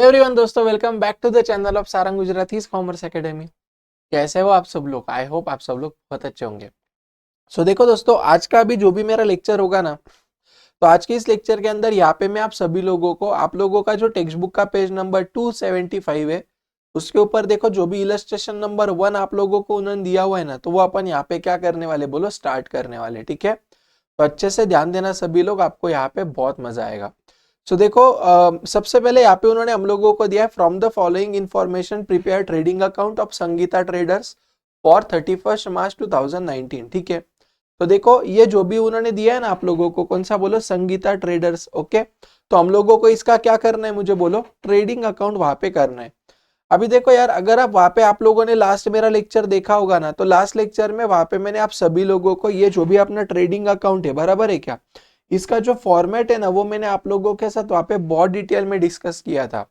Everyone दोस्तों, welcome back to the channel of Sarang Gujarati commerce academy. कैसे हो आप सब लोग? आई होप आप सब लोग बहुत अच्छे होंगे। देखो दोस्तों, आज का भी जो भी मेरा लेक्चर होगा ना, तो आज के इस लेक्चर के अंदर यहाँ पे मैं आप सभी लोगों को, आप लोगों का जो टेक्स्ट बुक का पेज नंबर 275 है, उसके ऊपर देखो जो भी इलस्ट्रेशन नंबर 1 आप लोगों को उन्होंने दिया हुआ है ना, तो वो अपन यहाँ पे क्या करने वाले बोलो, स्टार्ट करने वाले। ठीक है, तो अच्छे से ध्यान देना सभी लोग, आपको यहाँ पे बहुत मजा आएगा। देखो, सबसे पहले यहाँ पे उन्होंने हम लोगों को दिया है, from the following information prepare trading account of Sangeeta traders for 31 मार्च 2019। ठीक है, तो देखो ये जो भी उन्होंने दिया है ना आप लोगों को, कौन सा बोलो, संगीता ट्रेडर्स। ओके, तो हम लोगों को इसका क्या करना है, मुझे बोलो, ट्रेडिंग अकाउंट वहां पे करना है। अभी देखो यार, अगर आप वहां पे आप लोगों ने लास्ट मेरा लेक्चर देखा होगा ना, तो लास्ट लेक्चर में वहां पे मैंने आप सभी लोगों को ये जो भी अपना ट्रेडिंग अकाउंट है, बराबर है क्या, इसका जो फॉर्मेट है ना, वो मैंने आप लोगों के साथ वहां पे बहुत डिटेल में डिस्कस किया था।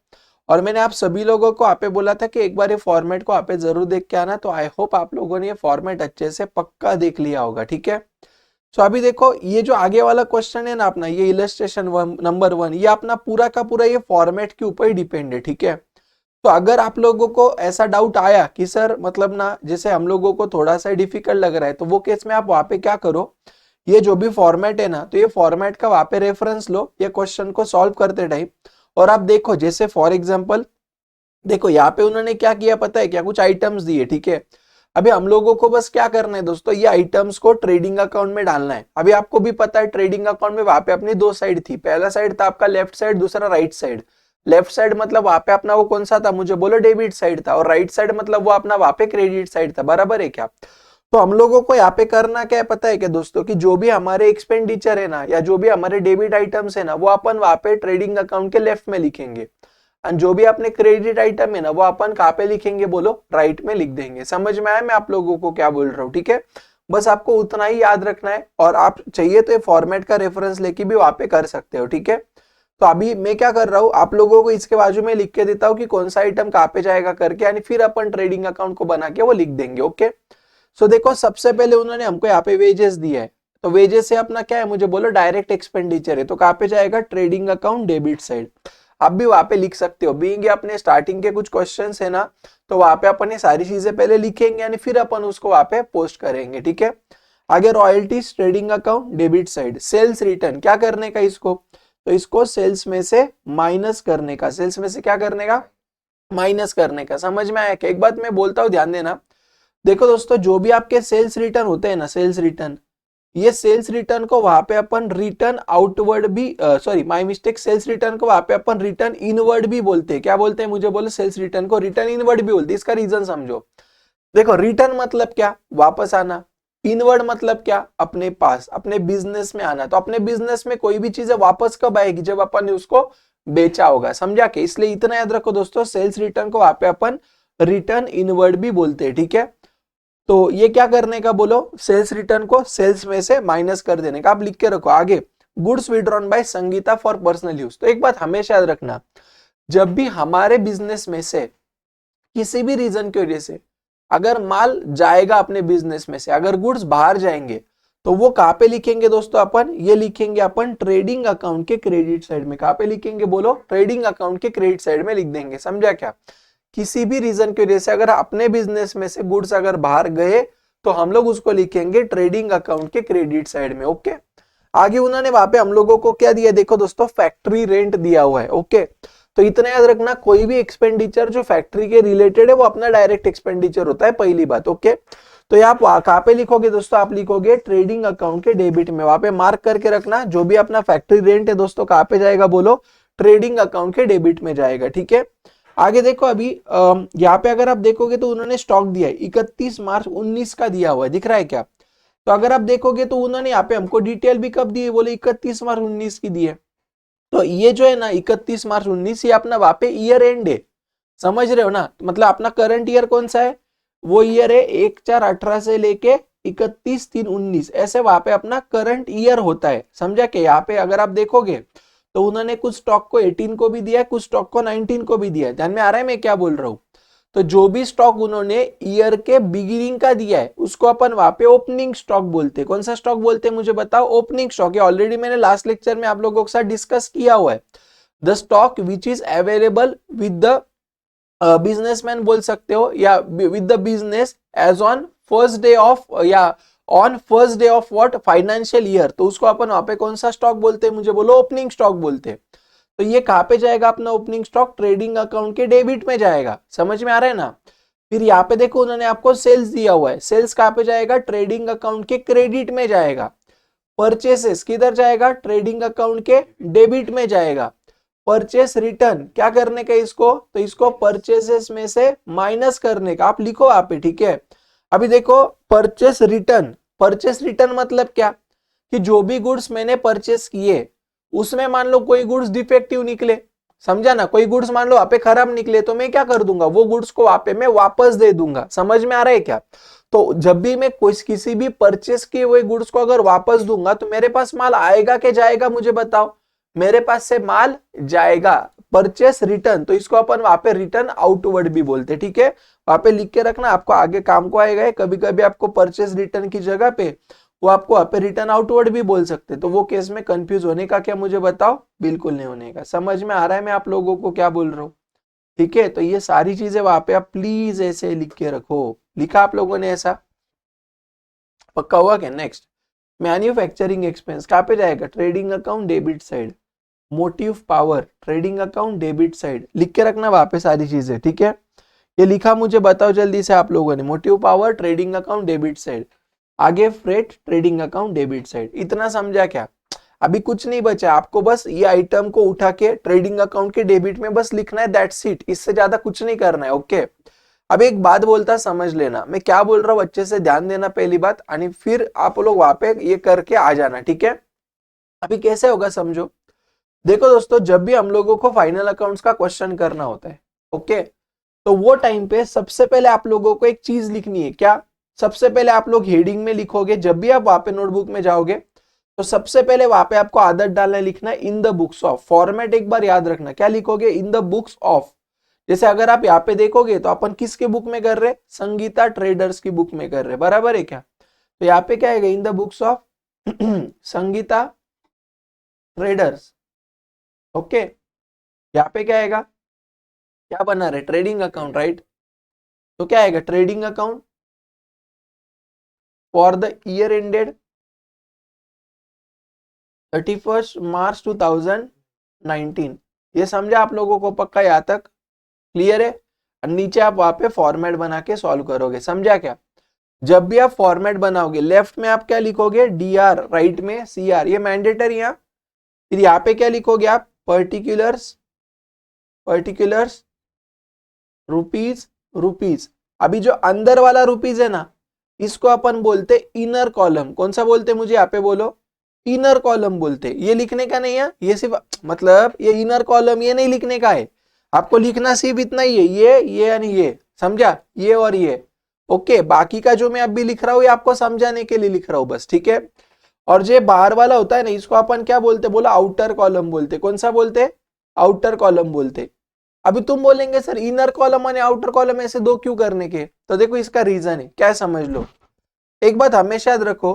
और मैंने आप सभी लोगों को वहां पे बोला था कि एक बार ये फॉर्मेट को वहां पे जरूर देख के आना। तो आई होप आप लोगों ने ये फॉर्मेट अच्छे से पक्का देख लिया होगा। ठीक है, तो अभी देखो ये जो आगे वाला क्वेश्चन है ना अपना, ये इलस्ट्रेशन नंबर 1, ये अपना पूरा का पूरा ये फॉर्मेट के ऊपर ही डिपेंड है। ठीक है, तो अगर आप लोगों को ऐसा डाउट आया कि सर मतलब ना, जैसे हम लोगों को थोड़ा सा डिफिकल्ट लग रहा है, तो वो केस में आप वहां पे क्या करो, ये जो भी फॉर्मेट है ना, तो ये फॉर्मेट का वहां पे रेफरेंस लो ये क्वेश्चन को सॉल्व करते टाइम। और आप देखो, जैसे फॉर एग्जांपल देखो यहाँ पे उन्होंने क्या किया पता है क्या, कुछ आइटम्स दिए। ठीक है, अभी हम लोगों को बस क्या करना है दोस्तों, ये आइटम्स को ट्रेडिंग अकाउंट में डालना है। अभी आपको भी पता है ट्रेडिंग अकाउंट में वहां पे अपनी दो साइड थी, पहला साइड था आपका लेफ्ट साइड, दूसरा राइट साइड। लेफ्ट साइड मतलब वहां पे अपना वो कौन सा था, मुझे बोलो, डेबिट साइड था, और राइट साइड मतलब वो अपना वहां पे क्रेडिट साइड था, बराबर है क्या। तो हम लोगों को यहाँ पे करना क्या है पता है क्या दोस्तों, कि जो भी हमारे एक्सपेंडिचर है ना, या जो भी हमारे डेबिट आइटम्स है ना, वो अपन वहां पे ट्रेडिंग अकाउंट के लेफ्ट में लिखेंगे। और जो भी अपने क्रेडिट आइटम है ना, वो अपन कहाँ पे लिखेंगे बोलो, राइट में लिख देंगे। समझ में आया मैं आप लोगों को क्या बोल रहा हूँ? ठीक है, बस आपको उतना ही याद रखना है, और आप चाहिए तो ये फॉर्मेट का रेफरेंस लेके भी वहां पे कर सकते हो। ठीक है, तो अभी मैं क्या कर रहा हूँ, आप लोगों को इसके बाजू में लिख के देता हूँ कि कौन सा आइटम कहाँ पे जाएगा करके, यानी फिर अपन ट्रेडिंग अकाउंट को बना के वो लिख देंगे। ओके, देखो सबसे पहले उन्होंने हमको यहाँ पे वेजेस दिया है, तो वेजेस से अपना क्या है, मुझे बोलो, डायरेक्ट एक्सपेंडिचर है, तो कहाँ पे जाएगा, ट्रेडिंग अकाउंट डेबिट साइड। आप भी वहां पे लिख सकते हो, बीइंग ये अपने स्टार्टिंग के कुछ क्वेश्चंस है ना, तो वहां पे अपन ये सारी चीजें पहले लिखेंगे, यानी फिर अपन उसको वहां पे पोस्ट करेंगे। ठीक है, आगे royalties trading account debit side, sales return क्या करने का इसको, तो इसको सेल्स में से माइनस करने का, सेल्स में से क्या करने का, माइनस करने का। समझ में आया क्या? एक बात मैं बोलता हूँ, ध्यान देना। देखो दोस्तों, जो भी आपके सेल्स रिटर्न होते हैं ना, सेल्स रिटर्न, ये सेल्स रिटर्न को वहां पे अपन रिटर्न आउटवर्ड भी, sorry my mistake, sales return को वहां पे अपन रिटर्न इनवर्ड भी बोलते हैं। क्या बोलते हैं, मुझे बोलो, सेल्स रिटर्न को रिटर्न इनवर्ड भी बोलते हैं। इसका रीजन समझो। देखो, रिटर्न मतलब क्या, वापस आना। इनवर्ड मतलब क्या, अपने पास, अपने बिजनेस में आना। तो अपने बिजनेस में कोई भी चीज वापस कब आएगी, जब अपन ने उसको बेचा होगा। समझा के? इसलिए इतना याद रखो दोस्तों, सेल्स रिटर्न को वहां पे अपन रिटर्न इनवर्ड भी बोलते हैं। ठीक है, तो ये क्या करने का बोलो, सेल्स रिटर्न को सेल्स में से माइनस कर देने का। आप लिख के रखो आगे, goods withdrawn bye Sangeeta for personal use. तो एक बात हमेशा याद रखना, जब भी हमारे बिजनेस में से किसी भी रीजन की वजह से अगर माल जाएगा अपने बिजनेस में से, अगर गुड्स बाहर जाएंगे, तो वो कहां पे लिखेंगे दोस्तों, अपन ये लिखेंगे अपन ट्रेडिंग अकाउंट के क्रेडिट साइड में। कहां पे लिखेंगे बोलो, ट्रेडिंग अकाउंट के क्रेडिट साइड में लिख देंगे। समझा क्या? किसी भी रीजन की वजह से अगर अपने बिजनेस में से गुड्स अगर बाहर गए, तो हम लोग उसको लिखेंगे ट्रेडिंग अकाउंट के क्रेडिट साइड में। ओके, आगे उन्होंने वहां पे हम लोगों को क्या दिया, देखो दोस्तों, फैक्ट्री रेंट दिया हुआ है। ओके, तो इतना याद रखना, कोई भी एक्सपेंडिचर जो फैक्ट्री के रिलेटेड है, वो अपना डायरेक्ट एक्सपेंडिचर होता है, पहली बात। ओके, तो आप कहां पे लिखोगे दोस्तों, आप लिखोगे ट्रेडिंग अकाउंट के डेबिट में। वहां पे मार्क करके रखना, जो भी अपना फैक्ट्री रेंट है दोस्तों, कहां पे जाएगा बोलो, ट्रेडिंग अकाउंट के डेबिट में जाएगा। ठीक है, आगे देखो, अभी यहाँ पे अगर आप देखोगे तो उन्होंने स्टॉक दिया है 31 मार्च 19 का दिया हुआ है, दिख रहा है क्या? तो अगर आप देखोगे तो उन्होंने यहाँ पे हमको डिटेल भी कब दी है, बोले 31 मार्च 19 की दी है। तो ये जो है ना 31 मार्च 19, ये अपना वहां पे ईयर एंड है। समझ रहे हो ना? मतलब अपना करंट ईयर कौन सा है, वो ईयर है 1/4/18 से लेके 31/3/19, ऐसे वहां पे अपना करंट ईयर होता है। समझा के? यहाँ पे अगर आप देखोगे तो उन्होंने कुछ स्टॉक को 18 को भी दिया है, कुछ स्टॉक को 19 को भी दिया है। ध्यान में आ रहा है मैं क्या बोल रहा हूँ? तो जो भी स्टॉक उन्होंने ईयर के बिगिनिंग का दिया है, उसको अपन वहां पे ओपनिंग स्टॉक बोलते हैं। कौन सा स्टॉक बोलते हैं मुझे बताओ? Opening stock. ऑलरेडी मैंने लास्ट लेक्चर में आप लोगों के साथ डिस्कस किया हुआ है। The stock which is available with the businessman बोल सकते हो, या with the business as on first day of, या on first day of what financial year, तो उसको अपन वहां पे कौन सा स्टॉक बोलते हैं, मुझे बोलो ओपनिंग स्टॉक बोलते हैं। तो ये कहाँ पे जाएगा अपना ओपनिंग स्टॉक, ट्रेडिंग अकाउंट के डेबिट में जाएगा। समझ में आ रहा है ना। फिर यहाँ पे देखो उन्होंने आपको सेल्स दिया हुआ है, सेल्स कहाँ पे जाएगा, ट्रेडिंग अकाउंट के क्रेडिट में जाएगा। परचेसेस किधर जाएगा, ट्रेडिंग अकाउंट के डेबिट में जाएगा। परचेस रिटर्न क्या करने का इसको, तो इसको परचेसेस में से माइनस करने का, आप लिखो आप, ठीक है। अभी देखो परचेस रिटर्न मतलब क्या, कि जो भी गुड्स मैंने परचेस किए उसमें मान लो कोई गुड्स डिफेक्टिव निकले, समझा ना, कोई गुड्स मान लो आपे खराब निकले, तो मैं क्या कर दूंगा, वो गुड्स को आपे मैं वापस दे दूंगा। समझ में आ रहा है क्या। तो जब भी मैं किसी भी परचेस किए हुए गुड्स को अगर वापस दूंगा तो मेरे पास माल आएगा कि जाएगा, मुझे बताओ। मेरे पास से माल जाएगा। परचेस रिटर्न, तो इसको अपन वहां पे रिटर्न आउटवर्ड भी बोलते, ठीक है। वहां पे लिख के रखना, आपको आगे काम को आएगा। कभी कभी आपको परचेस रिटर्न की जगह पे वो आपको वहां पे रिटर्न आउटवर्ड भी बोल सकते, तो वो केस में कंफ्यूज होने का क्या, मुझे बताओ, बिल्कुल नहीं होने का। समझ में आ रहा है मैं आप लोगों को क्या बोल रहा हूँ, ठीक है। तो ये सारी चीजें वहां पे आप प्लीज ऐसे लिख के रखो। लिखा आप लोगों ने ऐसा, पक्का हुआ क्या। नेक्स्ट, मैन्युफैक्चरिंग एक्सपेंस कहाँ पे जाएगा, trading account debit side. Motive power trading account debit side, लिख के रखना वहां पे सारी चीजें, ठीक है। ये लिखा मुझे बताओ जल्दी से आप लोगों ने, motive power trading account debit side. आगे freight trading account debit side, इतना समझा क्या। अभी कुछ नहीं बचा आपको, बस ये आइटम को उठा के ट्रेडिंग अकाउंट के डेबिट में बस लिखना है, दैट्स इट। इससे ज्यादा कुछ नहीं करना है, ओके। अब एक बात बोलता समझ लेना, मैं क्या बोल रहा हूँ अच्छे से ध्यान देना पहली बात, और फिर आप लोग वहां पे ये करके आ जाना, ठीक है। अभी कैसे होगा समझो। देखो दोस्तों, जब भी हम लोगों को फाइनल अकाउंट्स का क्वेश्चन करना होता है, ओके, तो वो टाइम पे सबसे पहले आप लोगों को एक चीज लिखनी है। क्या, सबसे पहले आप लोग हेडिंग में लिखोगे, जब भी आप वहां पे नोटबुक में जाओगे तो सबसे पहले वहां पे आपको आदत डालना, लिखना है इन द बुक्स ऑफ। फॉर्मेट एक बार याद रखना, क्या लिखोगे, इन द बुक्स ऑफ। जैसे अगर आप यहाँ पे देखोगे तो अपन किसके बुक में कर रहे, संगीता ट्रेडर्स की बुक में कर रहे, बराबर है क्या। तो यहाँ पे क्या है, इन the books of Sangeeta traders, okay. यहाँ पे क्या आएगा, क्या बना रहे, ट्रेडिंग अकाउंट, राइट। तो क्या आएगा, trading account for the year ended 31 मार्च 2019। ये समझा आप लोगों को, पक्का यहाँ तक क्लियर है। और नीचे आप वहां पे फॉर्मेट बना के सॉल्व करोगे, समझा क्या। जब भी आप फॉर्मेट बनाओगे, लेफ्ट में आप क्या लिखोगे, डीआर, राइट में सीआर, ये मैंडेटरी है। फिर यहाँ पे क्या लिखोगे आप, पर्टिकुलर्स रुपीज। अभी जो अंदर वाला रुपीज है ना, इसको अपन बोलते इनर कॉलम। कौन सा बोलते, मुझे यहाँ पे बोलो, इनर कॉलम बोलते। ये लिखने का नहीं है, ये सिर्फ मतलब ये इनर कॉलम ये नहीं लिखने का है, आपको लिखना सिर्फ इतना ही है, ये यानी ये, समझा, ये और ये, ओके। बाकी का जो मैं अभी लिख रहा हूँ ये आपको समझाने के लिए लिख रहा हूँ बस, ठीक है। और जो बाहर वाला होता है ना, इसको अपन क्या बोलते, बोला आउटर कॉलम बोलते। कौन सा बोलते, आउटर कॉलम बोलते। अभी तुम बोलेंगे सर इनर कॉलम और आउटर कॉलम ऐसे दो क्यों करने के, तो देखो इसका रीजन है, क्या समझ लो। एक बात हमेशा याद रखो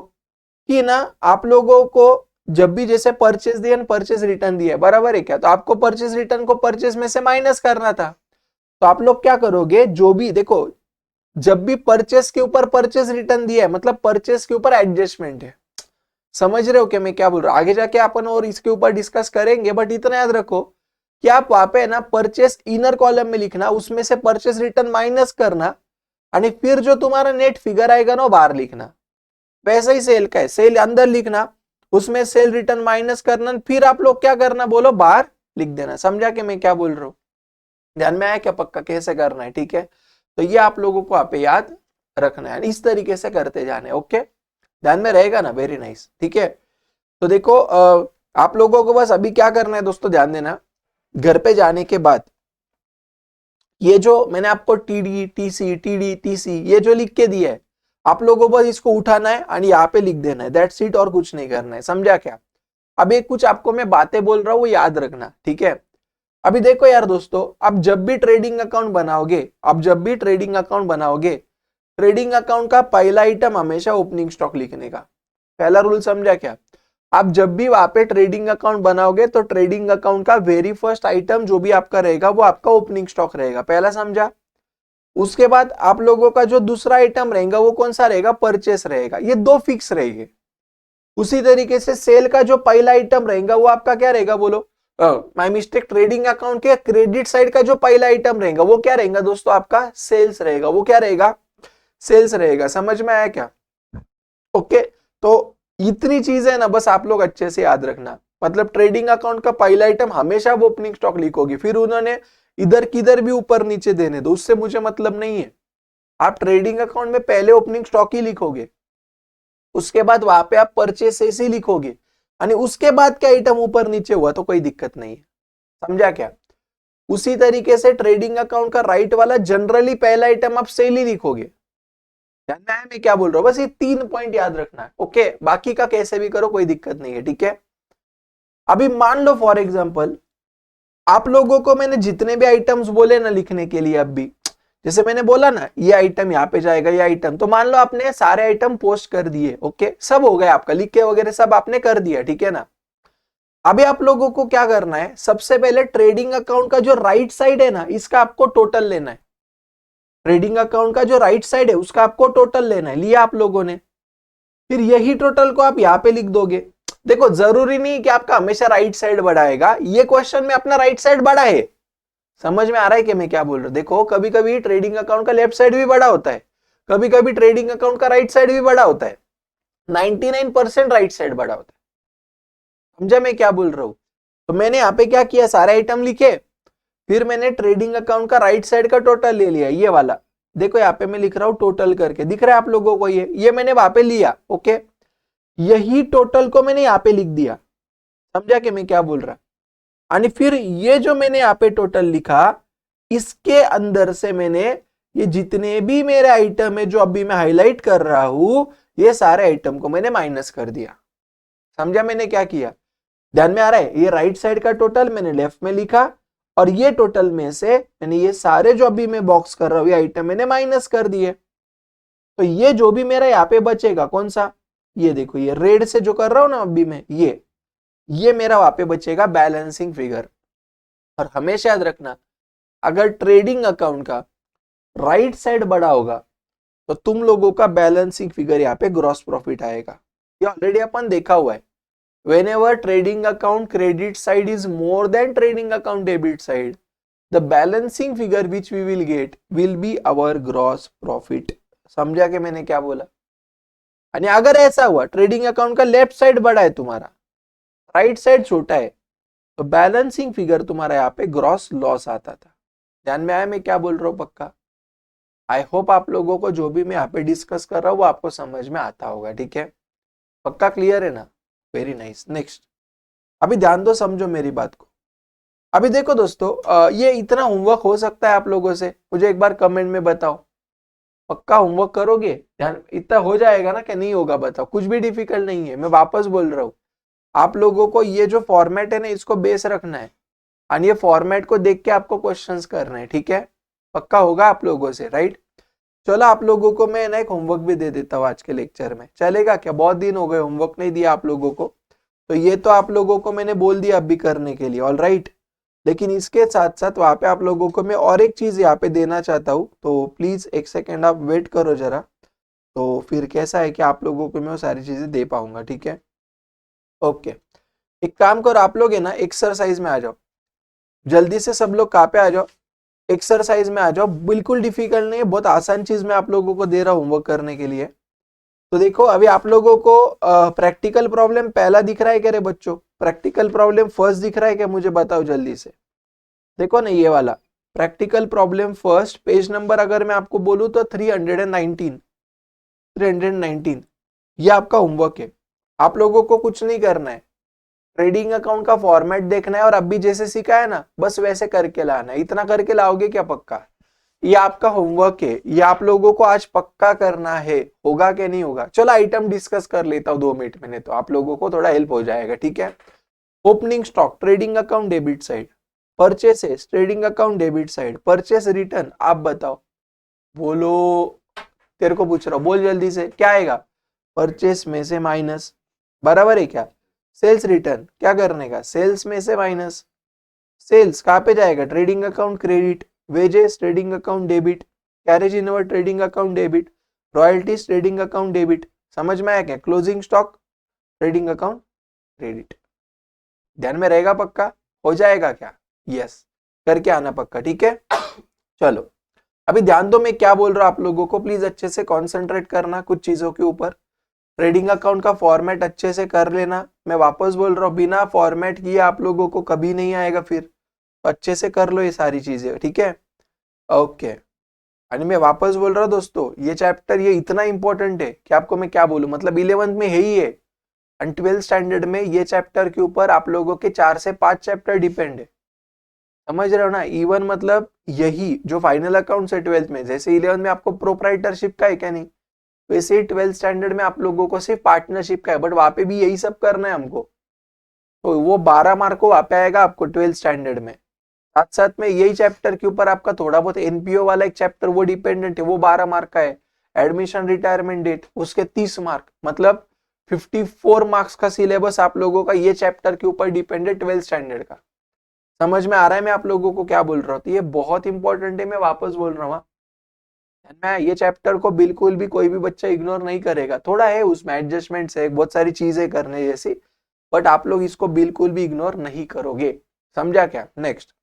कि ना, आप लोगों को जब भी जैसे परचेस दिया, परचेस रिटर्न दिया, बराबर है क्या, तो आपको परचेस रिटर्न को परचेस में से माइनस करना था। तो आप लोग क्या करोगे, जो भी देखो, जब भी परचेस के ऊपर परचेस रिटर्न दिया है, मतलब परचेस के ऊपर एडजस्टमेंट है। समझ रहे हो क्या मैं क्या बोल रहा हूं, आगे जाके अपन और इसके ऊपर डिस्कस करेंगे, बट इतना याद रखो कि आप वहां पे ना परचेस इनर कॉलम में लिखना, उसमें से परचेस रिटर्न माइनस करना, और फिर जो तुम्हारा नेट फिगर आएगा ना वो बाहर लिखना। वैसे ही सेल का है, सेल अंदर लिखना, उसमें सेल रिटर्न माइनस करना, फिर आप लोग क्या करना, बोलो बाहर लिख देना। समझा कि मैं क्या बोल रहा हूँ, ध्यान में आया क्या, पक्का कैसे करना है, ठीक है। तो ये आप लोगों को आप याद रखना है, इस तरीके से करते जाने, ओके, ध्यान में रहेगा ना, वेरी नाइस, ठीक है। तो देखो आप लोगों को बस अभी क्या करना है दोस्तों, ध्यान देना, घर पे जाने के बाद ये जो मैंने आपको टीडी टीसी ये जो लिख के दिया है, आप लोगों को बस इसको उठाना है और यहाँ पे लिख देना है, दैट्स इट, और कुछ नहीं करना है, समझा क्या। अब एक कुछ आपको मैं बातें बोल रहा हूँ वो याद रखना, ठीक है। अभी देखो यार दोस्तों, आप जब भी ट्रेडिंग अकाउंट बनाओगे, ट्रेडिंग अकाउंट का पहला आइटम हमेशा ओपनिंग स्टॉक लिखने का, पहला रूल समझा क्या। आप जब भी वहां पे ट्रेडिंग अकाउंट बनाओगे तो ट्रेडिंग अकाउंट का वेरी फर्स्ट आइटम जो भी आपका रहेगा वो आपका ओपनिंग स्टॉक रहेगा, पहला समझा। उसके बाद आप लोगों का जो दूसरा आइटम रहेगा वो कौन सा रहेगा, परचेस रहेगा, ये दो फिक्स रहेंगे। उसी तरीके से सेल का जो पहला आइटम रहेगा वो आपका क्या रहेगा, बोलो माय मिस्टेक, ट्रेडिंग अकाउंट के क्रेडिट साइड का जो पहला आइटम रहेगा वो क्या रहेगा दोस्तों, आपका सेल्स रहेगा। वो क्या रहेगा, सेल्स रहेगा। समझ में आया क्या? ओके, तो इतनी चीज है ना, बस आप लोग अच्छे से याद रखना। मतलब ट्रेडिंग अकाउंट का पहला आइटम हमेशा वो ओपनिंग स्टॉक लिखोगे, फिर उन्होंने इधर किधर भी ऊपर नीचे देने दो, उससे मुझे मतलब नहीं है। आप ट्रेडिंग अकाउंट में पहले ओपनिंग स्टॉक ही लिखोगे, उसके बाद वहां पे आप परचेस ही लिखोगे, यानी उसके बाद क्या आइटम ऊपर नीचे हुआ तो कोई दिक्कत नहीं है। समझा क्या? उसी तरीके से ट्रेडिंग अकाउंट का राइट वाला जनरली पहला आइटम आप सेल ही लिखोगे। जानना है मैं क्या बोल रहा हूं? बस ये 3 पॉइंट याद रखना है। ओके, बाकी का कैसे भी करो कोई दिक्कत नहीं है, ठीक है। अभी मान लो फॉर एग्जांपल आप लोगों को मैंने जितने भी आइटम्स बोले ना लिखने के लिए, अब भी जैसे मैंने बोला ना ये आइटम यहाँ पे जाएगा, ये आइटम, तो मान लो आपने सारे आइटम पोस्ट कर दिए, ओके, सब हो गए आपका, लिख के वगैरह सब आपने कर दिया, ठीक है ना। अभी आप लोगों को क्या करना है, सबसे पहले ट्रेडिंग अकाउंट का जो राइट साइड है ना इसका आपको टोटल लेना है। ट्रेडिंग अकाउंट का जो राइट साइड है उसका आपको टोटल लेना है, लिया आप लोगों ने। फिर यही टोटल को आप यहाँ पे लिख दोगे। देखो जरूरी नहीं कि आपका हमेशा राइट साइड बढ़ाएगा, ये क्वेश्चन में अपना राइट साइड बड़ा है। समझ में आ रहा है कि मैं क्या बोल रहा हूं? देखो कभी कभी ट्रेडिंग अकाउंट का लेफ्ट साइड भी बड़ा होता है, कभी कभी ट्रेडिंग अकाउंट का राइट साइड भी बड़ा होता है। 99% राइट साइड बड़ा होता है। समझा मैं क्या बोल रहा हूं? तो मैंने यहाँ पे क्या किया, सारे आइटम लिखे, फिर मैंने ट्रेडिंग अकाउंट का राइट साइड का टोटल ले लिया, ये वाला। देखो यहाँ पे मैं लिख रहा हूं टोटल करके, दिख रहा है आप लोगों को? ये मैंने वहां पे लिया, ओके। यही टोटल को मैंने यहाँ पे लिख दिया। समझा कि मैं क्या बोल रहा? और फिर ये जो मैंने यहाँ पे टोटल लिखा, इसके अंदर से मैंने ये जितने भी मेरे आइटम है जो अभी मैं हाईलाइट कर रहा हूं, ये सारे आइटम को मैंने माइनस कर दिया। समझा मैंने क्या किया? ध्यान में आ रहा है? ये राइट साइड का टोटल मैंने लेफ्ट में लिखा, और ये टोटल में से मैंने ये सारे जो अभी मैं बॉक्स कर रहा हूं ये आइटम मैंने माइनस कर दिए। तो ये जो भी मेरा यहाँ पे बचेगा कौन सा, ये देखो, ये रेड से जो कर रहा हूं ना अभी मैं, ये मेरा वहां पे बचेगा बैलेंसिंग फिगर। और हमेशा याद रखना, अगर ट्रेडिंग अकाउंट का राइट साइड बड़ा होगा तो तुम लोगों का बैलेंसिंग फिगर यहाँ पे ग्रॉस प्रॉफिट आएगा। ये ऑलरेडी अपन देखा हुआ है। Whenever trading account credit side is more than trading account debit side, the balancing figure which we will get will be our gross profit. समझा कि मैंने क्या बोला? आणि अगर ऐसा हुआ ट्रेडिंग अकाउंट का लेफ्ट साइड बड़ा है तुम्हारा, राइट साइड छोटा है, तो बैलेंसिंग फिगर तुम्हारा यहाँ पे ग्रॉस लॉस आता था। ध्यान में आया मैं क्या बोल रहा हूँ? पक्का? आई होप आप लोगों को जो भी मैं यहाँ पे डिस्कस कर रहा हूँ वो आपको समझ में आता होगा, ठीक है? पक्का क्लियर है ना? Very nice. नेक्स्ट, अभी ध्यान दो, समझो मेरी बात को। अभी देखो दोस्तों, ये इतना होमवर्क हो सकता है आप लोगों से, मुझे एक बार कमेंट में बताओ। पक्का होमवर्क करोगे? ध्यान इतना हो जाएगा ना कि नहीं होगा? बताओ। कुछ भी डिफिकल्ट नहीं है, मैं वापस बोल रहा हूँ। आप लोगों को ये जो फॉर्मेट है ना इसको बेस रखना है, और ये फॉर्मेट को देख के आपको क्वेश्चंस करना है, ठीक है? पक्का होगा आप लोगों से, राइट? चलो आप लोगों को मैं ना एक होमवर्क भी दे देता हूँ आज के लेक्चर में, चलेगा क्या? बहुत दिन हो गए होमवर्क नहीं दिया आप लोगों को, तो ये तो आप लोगों को मैंने बोल दिया अभी करने के लिए, ऑल राइट। लेकिन इसके साथ साथ वहां पे आप लोगों को मैं और एक चीज यहाँ पे देना चाहता हूँ, तो प्लीज एक सेकेंड आप वेट करो जरा। तो फिर कैसा है कि आप लोगों को मैं वो सारी चीजें दे पाऊंगा, ठीक है? ओके, एक काम करो, आप लोग है ना एक्सरसाइज में आ जाओ, जल्दी से सब लोग कहाँ पे आ जाओ, एक्सरसाइज में आ जाओ। बिल्कुल डिफिकल्ट नहीं है, बहुत आसान चीज मैं आप लोगों को दे रहा हूँ होमवर्क करने के लिए। तो देखो अभी आप लोगों को प्रैक्टिकल प्रॉब्लम पहला दिख रहा है क्या रे बच्चों? प्रैक्टिकल प्रॉब्लम फर्स्ट दिख रहा है क्या? मुझे बताओ जल्दी से। देखो ना ये वाला practical problem first, page number अगर मैं आपको बोलूं तो 319 ये आपका होमवर्क है। आप लोगों को कुछ नहीं करना है, ट्रेडिंग अकाउंट का फॉर्मेट देखना है और अभी जैसे सीखा है ना बस वैसे करके लाना है। इतना करके लाओगे क्या? पक्का? ये आपका होमवर्क है, ये आप लोगों को आज पक्का करना है। होगा कि नहीं होगा? चलो आइटम डिस्कस कर लेता हूँ 2 मिनट में, तो आप लोगों को थोड़ा हेल्प हो जाएगा, ठीक है? Opening stock trading account debit side, purchases trading account debit side, purchase return, आप बताओ, बोलो। तेरे को पूछ रहा हूँ, बोल जल्दी से, क्या आएगा? परचेस में से माइनस, बराबर है क्या? सेल्स रिटर्न क्या करने का, सेल्स में से माइनस, सेल्स कहाँ पे जाएगा, trading account credit, wages trading account debit, carriage inward trading account debit, royalties trading account debit. समझ में आया क्या, closing stock trading account credit. ध्यान में रहेगा पक्का, हो जाएगा क्या, यस करके आना पक्का, ठीक है। चलो अभी ध्यान दो मैं क्या बोल रहा हूं आप लोगों को, प्लीज अच्छे से कॉन्सेंट्रेट करना कुछ चीजों के ऊपर। ट्रेडिंग अकाउंट का फॉर्मेट अच्छे से कर लेना, मैं वापस बोल रहा हूँ बिना फॉर्मेट किए आप लोगों को कभी नहीं आएगा, फिर तो अच्छे से कर लो ये सारी चीजें, ठीक है। ओके और मैं वापस बोल रहा हूँ दोस्तों, ये चैप्टर ये इतना इंपॉर्टेंट है कि आपको मैं क्या बोलूं, मतलब 11th में है ही है एंड 12th स्टैंडर्ड में ये चैप्टर के ऊपर आप लोगों के 4 से 5 चैप्टर डिपेंड है, समझ रहे हो ना। इवन मतलब यही जो फाइनल अकाउंट है 12th में, जैसे 11th में आपको प्रोप्राइटरशिप का है क्या नहीं, वैसे ही 12th स्टैंडर्ड में आप लोगों को सिर्फ पार्टनरशिप का है, बट वहां पे भी यही सब करना है हमको, तो वो 12 मार्क को वहां पे आएगा आपको 12th स्टैंडर्ड में। साथ साथ में यही चैप्टर के ऊपर आपका थोड़ा बहुत एनपीओ वाला एक चैप्टर वो डिपेंडेंट है, वो 12 मार्क का है। एडमिशन रिटायरमेंट डेट उसके 30 मार्क, मतलब 54 मार्क्स का सिलेबस आप लोगों का ये चैप्टर के ऊपर डिपेंड है 12th स्टैंडर्ड का। समझ में आ रहा है मैं आप लोगों को क्या बोल रहा हूँ, तो ये बहुत इंपॉर्टेंट है, मैं वापस बोल रहा हूँ। मैं ये चैप्टर को बिल्कुल भी कोई भी बच्चा इग्नोर नहीं करेगा, थोड़ा है उसमें एडजस्टमेंट्स है, बहुत सारी चीजें करने जैसी, बट आप लोग इसको बिल्कुल भी इग्नोर नहीं करोगे, समझा क्या। Next,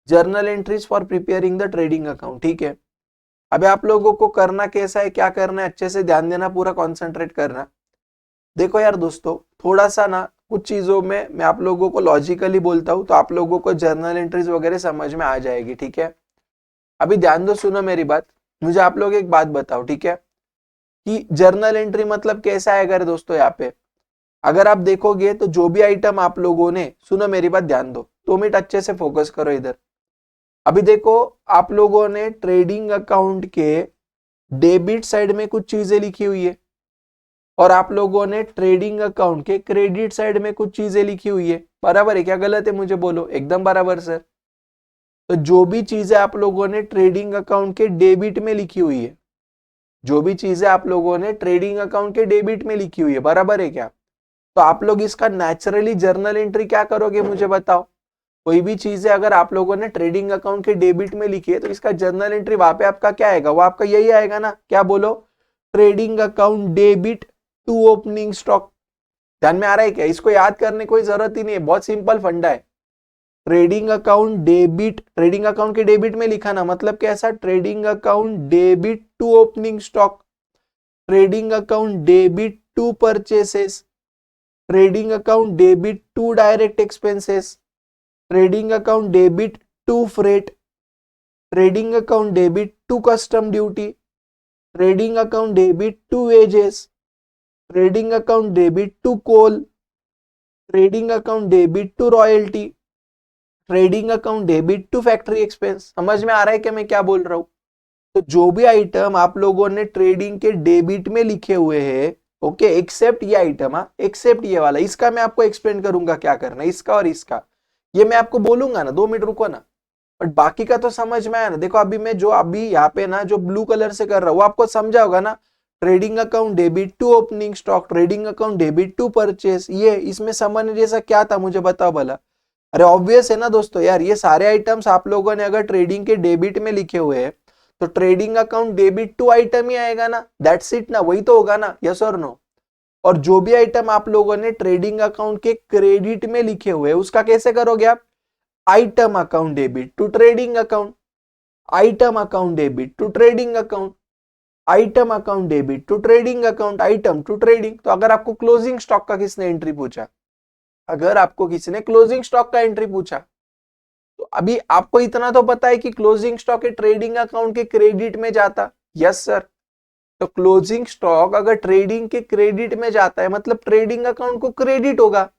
journal entries for preparing the trading account, ठीक है। अभी आप लोगों को करना कैसा है, क्या करना है, अच्छे से ध्यान देना, पूरा कॉन्सेंट्रेट करना। देखो यार दोस्तों, थोड़ा सा ना कुछ चीजों में मैं आप लोगों को लॉजिकली बोलता हूँ, तो आप लोगों को जर्नल एंट्रीज वगैरह समझ में आ जाएगी, ठीक है। अभी ध्यान दो, सुनो मेरी बात, मुझे आप लोग एक बात बताओ, ठीक है, कि जर्नल एंट्री मतलब कैसा है। अगर दोस्तों यहाँ पे अगर आप देखोगे तो जो भी आइटम आप लोगों ने, सुनो मेरी बात ध्यान दो, 2 मिनट अच्छे से फोकस करो इधर। अभी देखो आप लोगों ने ट्रेडिंग अकाउंट के डेबिट साइड में कुछ चीजें लिखी हुई है, और आप लोगों ने ट्रेडिंग अकाउंट के क्रेडिट साइड में कुछ चीजें लिखी हुई है, बराबर है क्या, गलत है मुझे बोलो, एकदम बराबर सर। तो जो भी चीजें आप लोगों ने ट्रेडिंग अकाउंट के डेबिट में लिखी हुई है, जो भी चीजें आप लोगों ने ट्रेडिंग अकाउंट के डेबिट में लिखी हुई है, बराबर है क्या, तो आप लोग इसका नेचुरली जर्नल एंट्री क्या करोगे मुझे बताओ। कोई भी चीजें अगर आप लोगों ने ट्रेडिंग अकाउंट के डेबिट में लिखी है, तो इसका जर्नल एंट्री वहां पे आपका क्या आएगा, वो आपका यही आएगा ना, क्या बोलो, trading account debit to opening stock. ध्यान में आ रहा है क्या, इसको याद करने की कोई जरूरत ही नहीं है, बहुत सिंपल फंडा है। Trading account debit, trading account के डेबिट में लिखा ना, मतलब कैसा, trading account debit to opening stock, trading account debit to purchases, trading account debit to direct expenses, trading account debit to freight, trading account debit to custom duty, trading account debit to wages, trading account debit to coal, trading account debit to royalty, trading account debit to factory expense. समझ में आ रहा है कि मैं क्या बोल रहा हूं। तो जो भी आइटम आप लोगों ने ट्रेडिंग के डेबिट में लिखे हुए हैं, ओके, एक्सेप्ट ये आइटम, एक्सेप्ट ये वाला, इसका मैं आपको एक्सप्लेन करूंगा क्या करना है, इसका और इसका, ये मैं आपको बोलूंगा ना, 2 मिनट रुको ना, बट बाकी का तो समझ में आया ना। देखो अभी मैं जो अभी यहाँ पे ना जो ब्लू कलर से कर रहा हूँ, आपको समझा होगा ना, trading account debit to opening stock, trading account debit to purchase, ये इसमें समझने जैसा क्या था मुझे बताओ भला। अरे ऑब्वियस है ना दोस्तों, यार ये सारे आइटम्स आप लोगों ने अगर ट्रेडिंग के डेबिट में लिखे हुए हैं, तो trading account debit to item ही आएगा ना, दैट्स इट ना, वही तो होगा ना, यस और नो। और जो भी आइटम आप लोगों ने ट्रेडिंग अकाउंट के क्रेडिट में लिखे हुए हैं, उसका कैसे करोगे आप, item account debit to trading account, item account debit to trading account, item account debit to trading account, item to trading. तो अगर आपको क्लोजिंग स्टॉक का किसने एंट्री पूछा, अगर आपको किसी ने क्लोजिंग स्टॉक का एंट्री पूछा, तो अभी आपको इतना तो पता है कि क्लोजिंग स्टॉक के ट्रेडिंग अकाउंट के क्रेडिट में जाता, यस सर। तो क्लोजिंग स्टॉक अगर ट्रेडिंग के क्रेडिट में जाता है, मतलब ट्रेडिंग अकाउंट को क्रेडिट होगा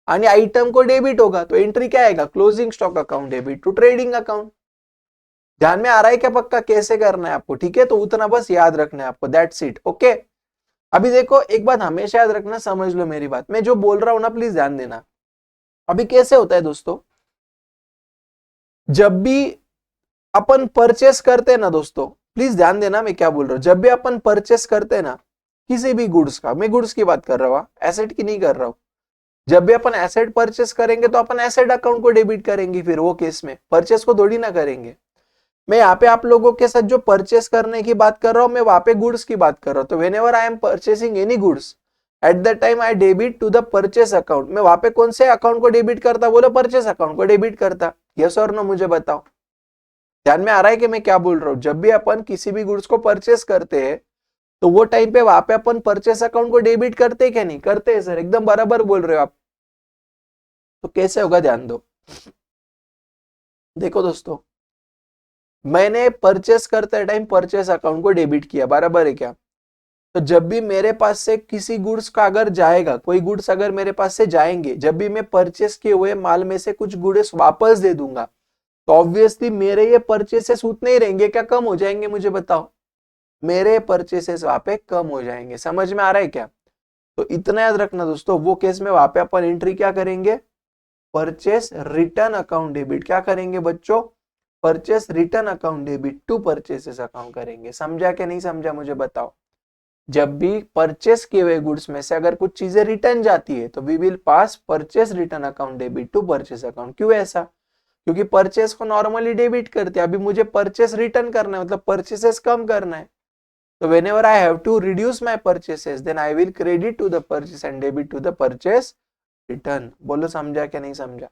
आणि आइटम को डेबिट होगा, तो एंट्री क्या आएगा, closing stock account debit to trading account. ध्यान में आ रहा है क्या पक्का, कैसे करना है आपको, ठीक है, तो उतना बस याद रखना है आपको, दैट्स इट, ओके। अभी देखो एक बात हमेशा याद रखना, समझ लो मेरी बात, मैं जो बोल रहा हूं ना प्लीज ध्यान देना। अभी कैसे होता है दोस्तों, जब भी अपन परचेस करते हैं ना दोस्तों, प्लीज ध्यान देना मैं क्या बोल रहा हूं, जब भी अपन परचेस करते हैं ना किसी भी गुड्स का, मैं गुड्स की बात कर रहा हूं, एसेट की नहीं कर रहा हूं, जब भी अपन एसेट परचेस करेंगे तो अपन एसेट अकाउंट को डेबिट करेंगे, फिर वो केस में परचेस को थोड़ी ना करेंगे। मैं यहाँ पे आप लोगों के साथ जो परचेस करने की बात कर रहा हूँ, मैं वहां पे गुड्स की बात कर रहा हूँ। तो whenever I am purchasing any goods at the time I debit to the purchase account, मैं वहां पे कौन से अकाउंट को डेबिट करता, बोलो परचेस अकाउंट को डेबिट करता। यस और नो मुझे बताओ, ध्यान में आ रहा है कि मैं क्या बोल रहा हूँ। जब भी अपन किसी भी गुड्स को परचेस करते हैं तो वो टाइम पे वहां पे अपन परचेस अकाउंट को डेबिट करते हैं क्या, नहीं करते हैं सर, एकदम बराबर बोल रहे हो आप। तो कैसे होगा ध्यान दो। देखो दोस्तों, मैंने परचेस करते टाइम परचेस अकाउंट को डेबिट किया, बराबर है क्या। तो जब भी मेरे पास से किसी गुड्स का अगर जाएगा, कोई गुड्स अगर मेरे पास से जाएंगे, जब भी मैं परचेस किए हुए माल में से कुछ गुड्स वापस दे दूंगा, तो ऑब्वियसली मेरे ये परचेसेस उतने ही रहेंगे क्या, कम हो जाएंगे, मुझे बताओ। मेरे परचेसेस वहां पे कम हो जाएंगे, समझ में आ रहा है क्या। तो इतना याद रखना दोस्तों, वो केस में वहां पे अपन एंट्री क्या करेंगे, परचेस रिटर्न अकाउंट डेबिट। क्या करेंगे बच्चों, purchase return account debit to purchases account करेंगे। समझा कि नहीं समझा मुझे बताओ। जब भी परचेस किए हुए गुड्स में से अगर कुछ चीजें रिटर्न जाती है तो we will pass purchase return account debit to purchase account. क्यों ऐसा, क्योंकि परचेस को नॉर्मली डेबिट करते हैं, अभी मुझे परचेस रिटर्न करना है, मतलब परचेसेस कम करना है। तो whenever I have to reduce my purchases, then I will credit to the purchase and debit to the purchase return। बोलो समझा क्या नहीं समझा।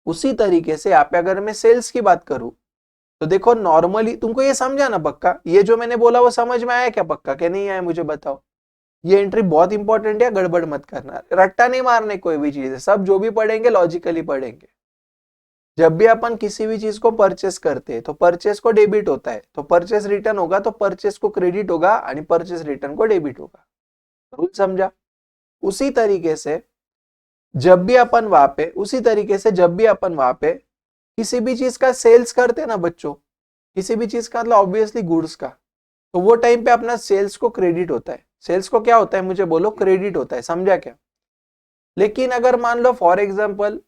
उसी तरीके से यहाँ पे अगर मैं सेल्स की बात करूं तो देखो नॉर्मली तुमको ये समझा ना पक्का, ये जो मैंने बोला वो समझ में आया क्या पक्का, क्या नहीं आया मुझे बताओ। ये एंट्री बहुत इंपॉर्टेंट है, गड़बड़ मत करना, रट्टा नहीं मारने कोई भी चीज है, सब जो भी पढ़ेंगे लॉजिकली पढ़ेंगे। जब भी अपन किसी भी चीज को परचेस करते हैं तो परचेस को डेबिट होता है, तो परचेस रिटर्न होगा तो परचेस को क्रेडिट होगा और परचेस रिटर्न को डेबिट होगा। रूल समझा। उसी तरीके से जब भी अपन वहां पे उसी तरीके से जब भी अपन वहां पे किसी भी चीज का सेल्स करते ना बच्चों, किसी भी चीज का मतलब ऑब्वियसली गुड्स का, तो वो टाइम पे अपना सेल्स को क्रेडिट होता है। सेल्स को क्या होता है मुझे बोलो, क्रेडिट होता है, समझा क्या। लेकिन अगर मान लो फॉर एग्जाम्पल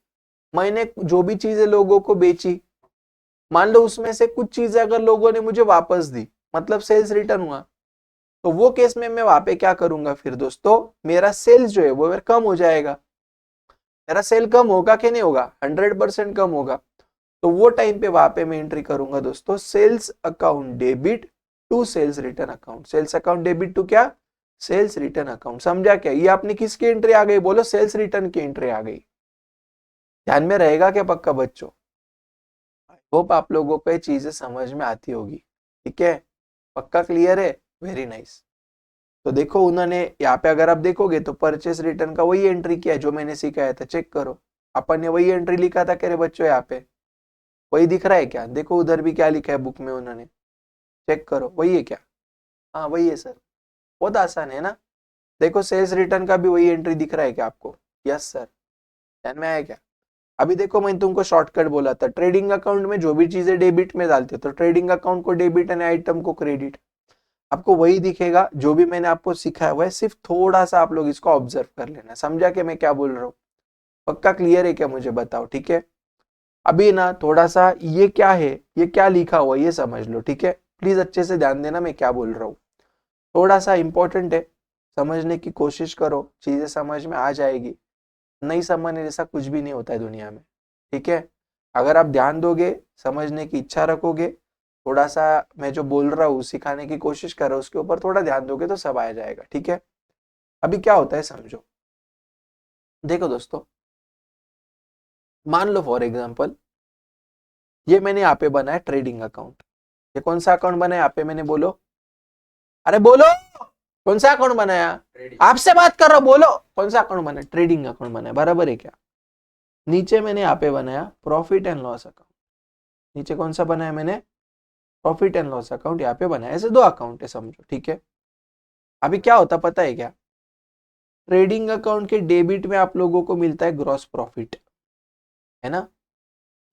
मैंने जो भी चीजें लोगों को बेची, मान लो उसमें से कुछ चीजें अगर लोगों ने मुझे वापस दी, मतलब सेल्स रिटर्न हुआ, तो वो केस में मैं वहां पे क्या करूंगा फिर दोस्तों, मेरा सेल्स जो है वो कम हो जाएगा। मेरा सेल कम होगा कि नहीं होगा, 100% कम होगा। तो वो टाइम पे वहां पे मैं एंट्री करूंगा दोस्तों, sales account debit to sales return account. Sales account debit to क्या, सेल्स रिटर्न अकाउंट। समझा क्या, ये आपने किसकी एंट्री आ गई, बोलो सेल्स रिटर्न की एंट्री आ गई। ध्यान में रहेगा क्या पक्का बच्चों। होप आप लोगों को ये चीजें समझ में आती होगी, ठीक है, पक्का क्लियर है, वेरी नाइस। तो देखो उन्होंने यहाँ पे अगर आप देखोगे तो परचेस रिटर्न का वही एंट्री किया है जो मैंने सिखाया था, चेक करो। अपन ने वही एंट्री लिखा था करे बच्चों, यहाँ पे वही दिख रहा है क्या, देखो उधर भी क्या लिखा है बुक में उन्होंने, चेक करो वही है क्या। हाँ वही है सर, बहुत आसान है ना। देखो सेल्स रिटर्न का भी वही एंट्री दिख रहा है क्या आपको, यस सर, ध्यान में आया क्या। अभी देखो मैंने तुमको शॉर्टकट बोला था, ट्रेडिंग अकाउंट में जो भी चीजें डेबिट में डालते तो ट्रेडिंग अकाउंट को डेबिट एंड आइटम को क्रेडिट, आपको वही दिखेगा जो भी मैंने आपको सिखाया हुआ है, सिर्फ थोड़ा सा आप लोग इसको ऑब्जर्व कर लेना। समझा कि मैं क्या बोल रहा हूँ, पक्का क्लियर है क्या मुझे बताओ, ठीक है। अभी ना थोड़ा सा ये क्या है, ये क्या लिखा हुआ ये समझ लो, ठीक है, प्लीज अच्छे से ध्यान देना मैं क्या बोल रहा हूँ, थोड़ा सा इंपॉर्टेंट है, समझने की कोशिश करो, चीजें समझ में आ जाएगी। नहीं समझने जैसा कुछ भी नहीं होता है दुनिया में, ठीक है। अगर आप ध्यान दोगे, समझने की इच्छा रखोगे, थोड़ा सा मैं जो बोल रहा हूँ सिखाने की कोशिश कर रहा हूँ उसके ऊपर थोड़ा ध्यान दोगे तो सब आ जाएगा, ठीक है। अभी क्या होता है समझो, देखो दोस्तों, मान लो फॉर एग्जांपल ये मैंने यहाँ पे बनाया ट्रेडिंग अकाउंट। ये कौन सा अकाउंट बनाया यहाँ पे मैंने, बोलो, अरे बोलो, कौन सा अकाउंट बनाया, आपसे बात कर रहा हूं, बोलो कौन सा अकाउंट बनाया, ट्रेडिंग अकाउंट बनाया, बराबर है क्या। नीचे मैंने यहाँ पे बनाया प्रॉफिट एंड लॉस अकाउंट, नीचे कौन सा बनाया मैंने, प्रॉफिट एंड लॉस अकाउंट यहाँ पे बनाया, ऐसे दो अकाउंट है समझो, ठीक है। अभी क्या होता पता है क्या, ट्रेडिंग अकाउंट के डेबिट में आप लोगों को मिलता है ग्रॉस प्रॉफिट, है ना।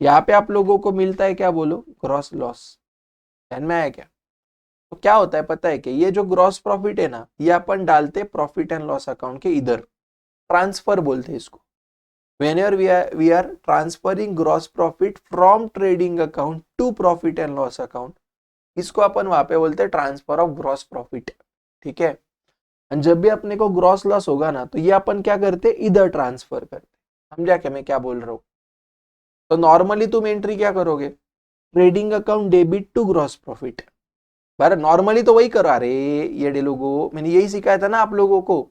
यहाँ पे आप लोगों को मिलता है क्या, बोलो ग्रॉस लॉस। ध्यान में आया क्या। तो क्या होता है पता है कि ये जो ग्रॉस प्रॉफिट है ना, ये अपन डालते प्रॉफिट एंड लॉस अकाउंट के इधर, ट्रांसफर बोलते हैं इसको। whenever we are transferring gross profit from trading account to profit and loss account, इसको अपन वहां पे बोलते हैं ट्रांसफर ऑफ ग्रॉस प्रॉफिट, ठीक है। और जब भी अपने को ग्रॉस लॉस होगा ना, तो ये अपन क्या करते, इधर ट्रांसफर करते। समझा क्या मैं क्या बोल रहा हूँ? तो नॉर्मली तुम एंट्री क्या करोगे, trading account debit to gross profit. बार नॉर्मली तो वही करो। अरे ये लोगों, मैंने यही सिखाया था ना आप लोगों को,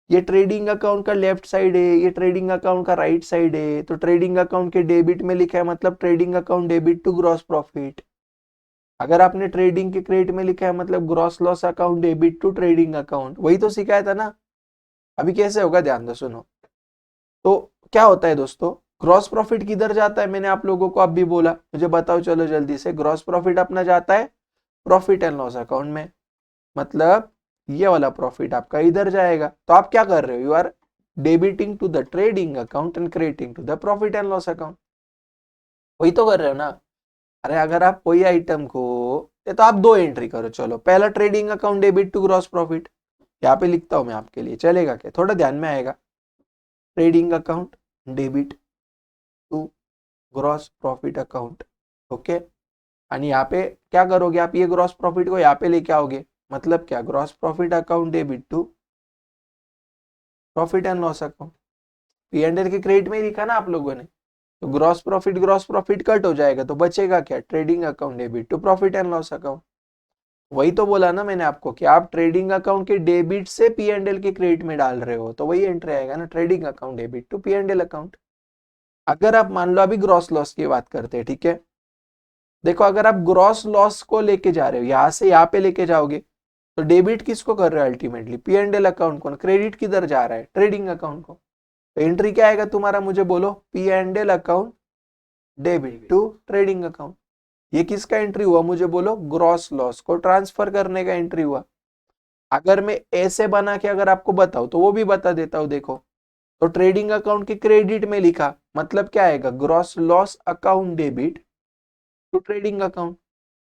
ये ट्रेडिंग अकाउंट का लेफ्ट साइड है, ये ट्रेडिंग अकाउंट का राइट साइड है। तो ट्रेडिंग अकाउंट के डेबिट में लिखा है मतलब trading account debit to gross profit. अगर आपने ट्रेडिंग के क्रेडिट में लिखा है मतलब gross loss account debit to trading account. वही तो सिखाया था ना। अभी कैसे होगा ध्यान दो, सुनो। तो क्या होता है दोस्तों, ग्रॉस प्रॉफिट किधर जाता है, मैंने आप लोगों को अब भी बोला, मुझे बताओ चलो जल्दी से। ग्रॉस प्रॉफिट अपना जाता है प्रॉफिट एंड लॉस अकाउंट में, मतलब ये वाला प्रॉफिट आपका इधर जाएगा। तो आप क्या कर रहे हो, you are debiting to the trading account and crediting to the profit and loss account. वही तो कर रहे हो ना। अरे अगर आप कोई आइटम को, ये तो आप दो एंट्री करो। चलो पहला trading account debit to gross profit, यहाँ पे लिखता हूं मैं आपके लिए, चलेगा क्या, थोड़ा ध्यान में आएगा। Trading account debit to gross profit account, okay. आणि यहाँ पे क्या करोगे आप, ये ग्रॉस प्रॉफिट को यहाँ पे लेके आओगे, मतलब क्या, gross profit account debit to profit and loss account. P and L के क्रेडिट में ही लिखा ना आप लोगों ने, तो ग्रॉस प्रॉफिट कट हो जाएगा, तो बचेगा क्या, trading account debit to profit and loss account. वही तो बोला ना मैंने आपको कि आप ट्रेडिंग अकाउंट के डेबिट से पी एंड एल के क्रेडिट में डाल रहे हो, तो वही एंट्री आएगा ना, trading account debit to P and L account. अगर आप मान लो अभी ग्रॉस लॉस की बात करते हैं, ठीक है। देखो अगर आप ग्रॉस लॉस को लेके जा रहे हो, यहां से यहाँ पे लेके जाओगे, तो डेबिट किसको कर रहे हो ultimately, P and L account को। क्रेडिट किधर जा रहा है, ट्रेडिंग अकाउंट को। तो एंट्री क्या आएगा तुम्हारा, मुझे बोलो, P and L account debit to trading account. ये किसका एंट्री हुआ, मुझे बोलो, ग्रॉस लॉस को ट्रांसफर करने का एंट्री हुआ। अगर मैं ऐसे बना के अगर आपको बताऊं तो वो भी बता देता हूं, देखो। तो ट्रेडिंग अकाउंट के क्रेडिट में लिखा, मतलब क्या आएगा, gross loss account debit to trading account,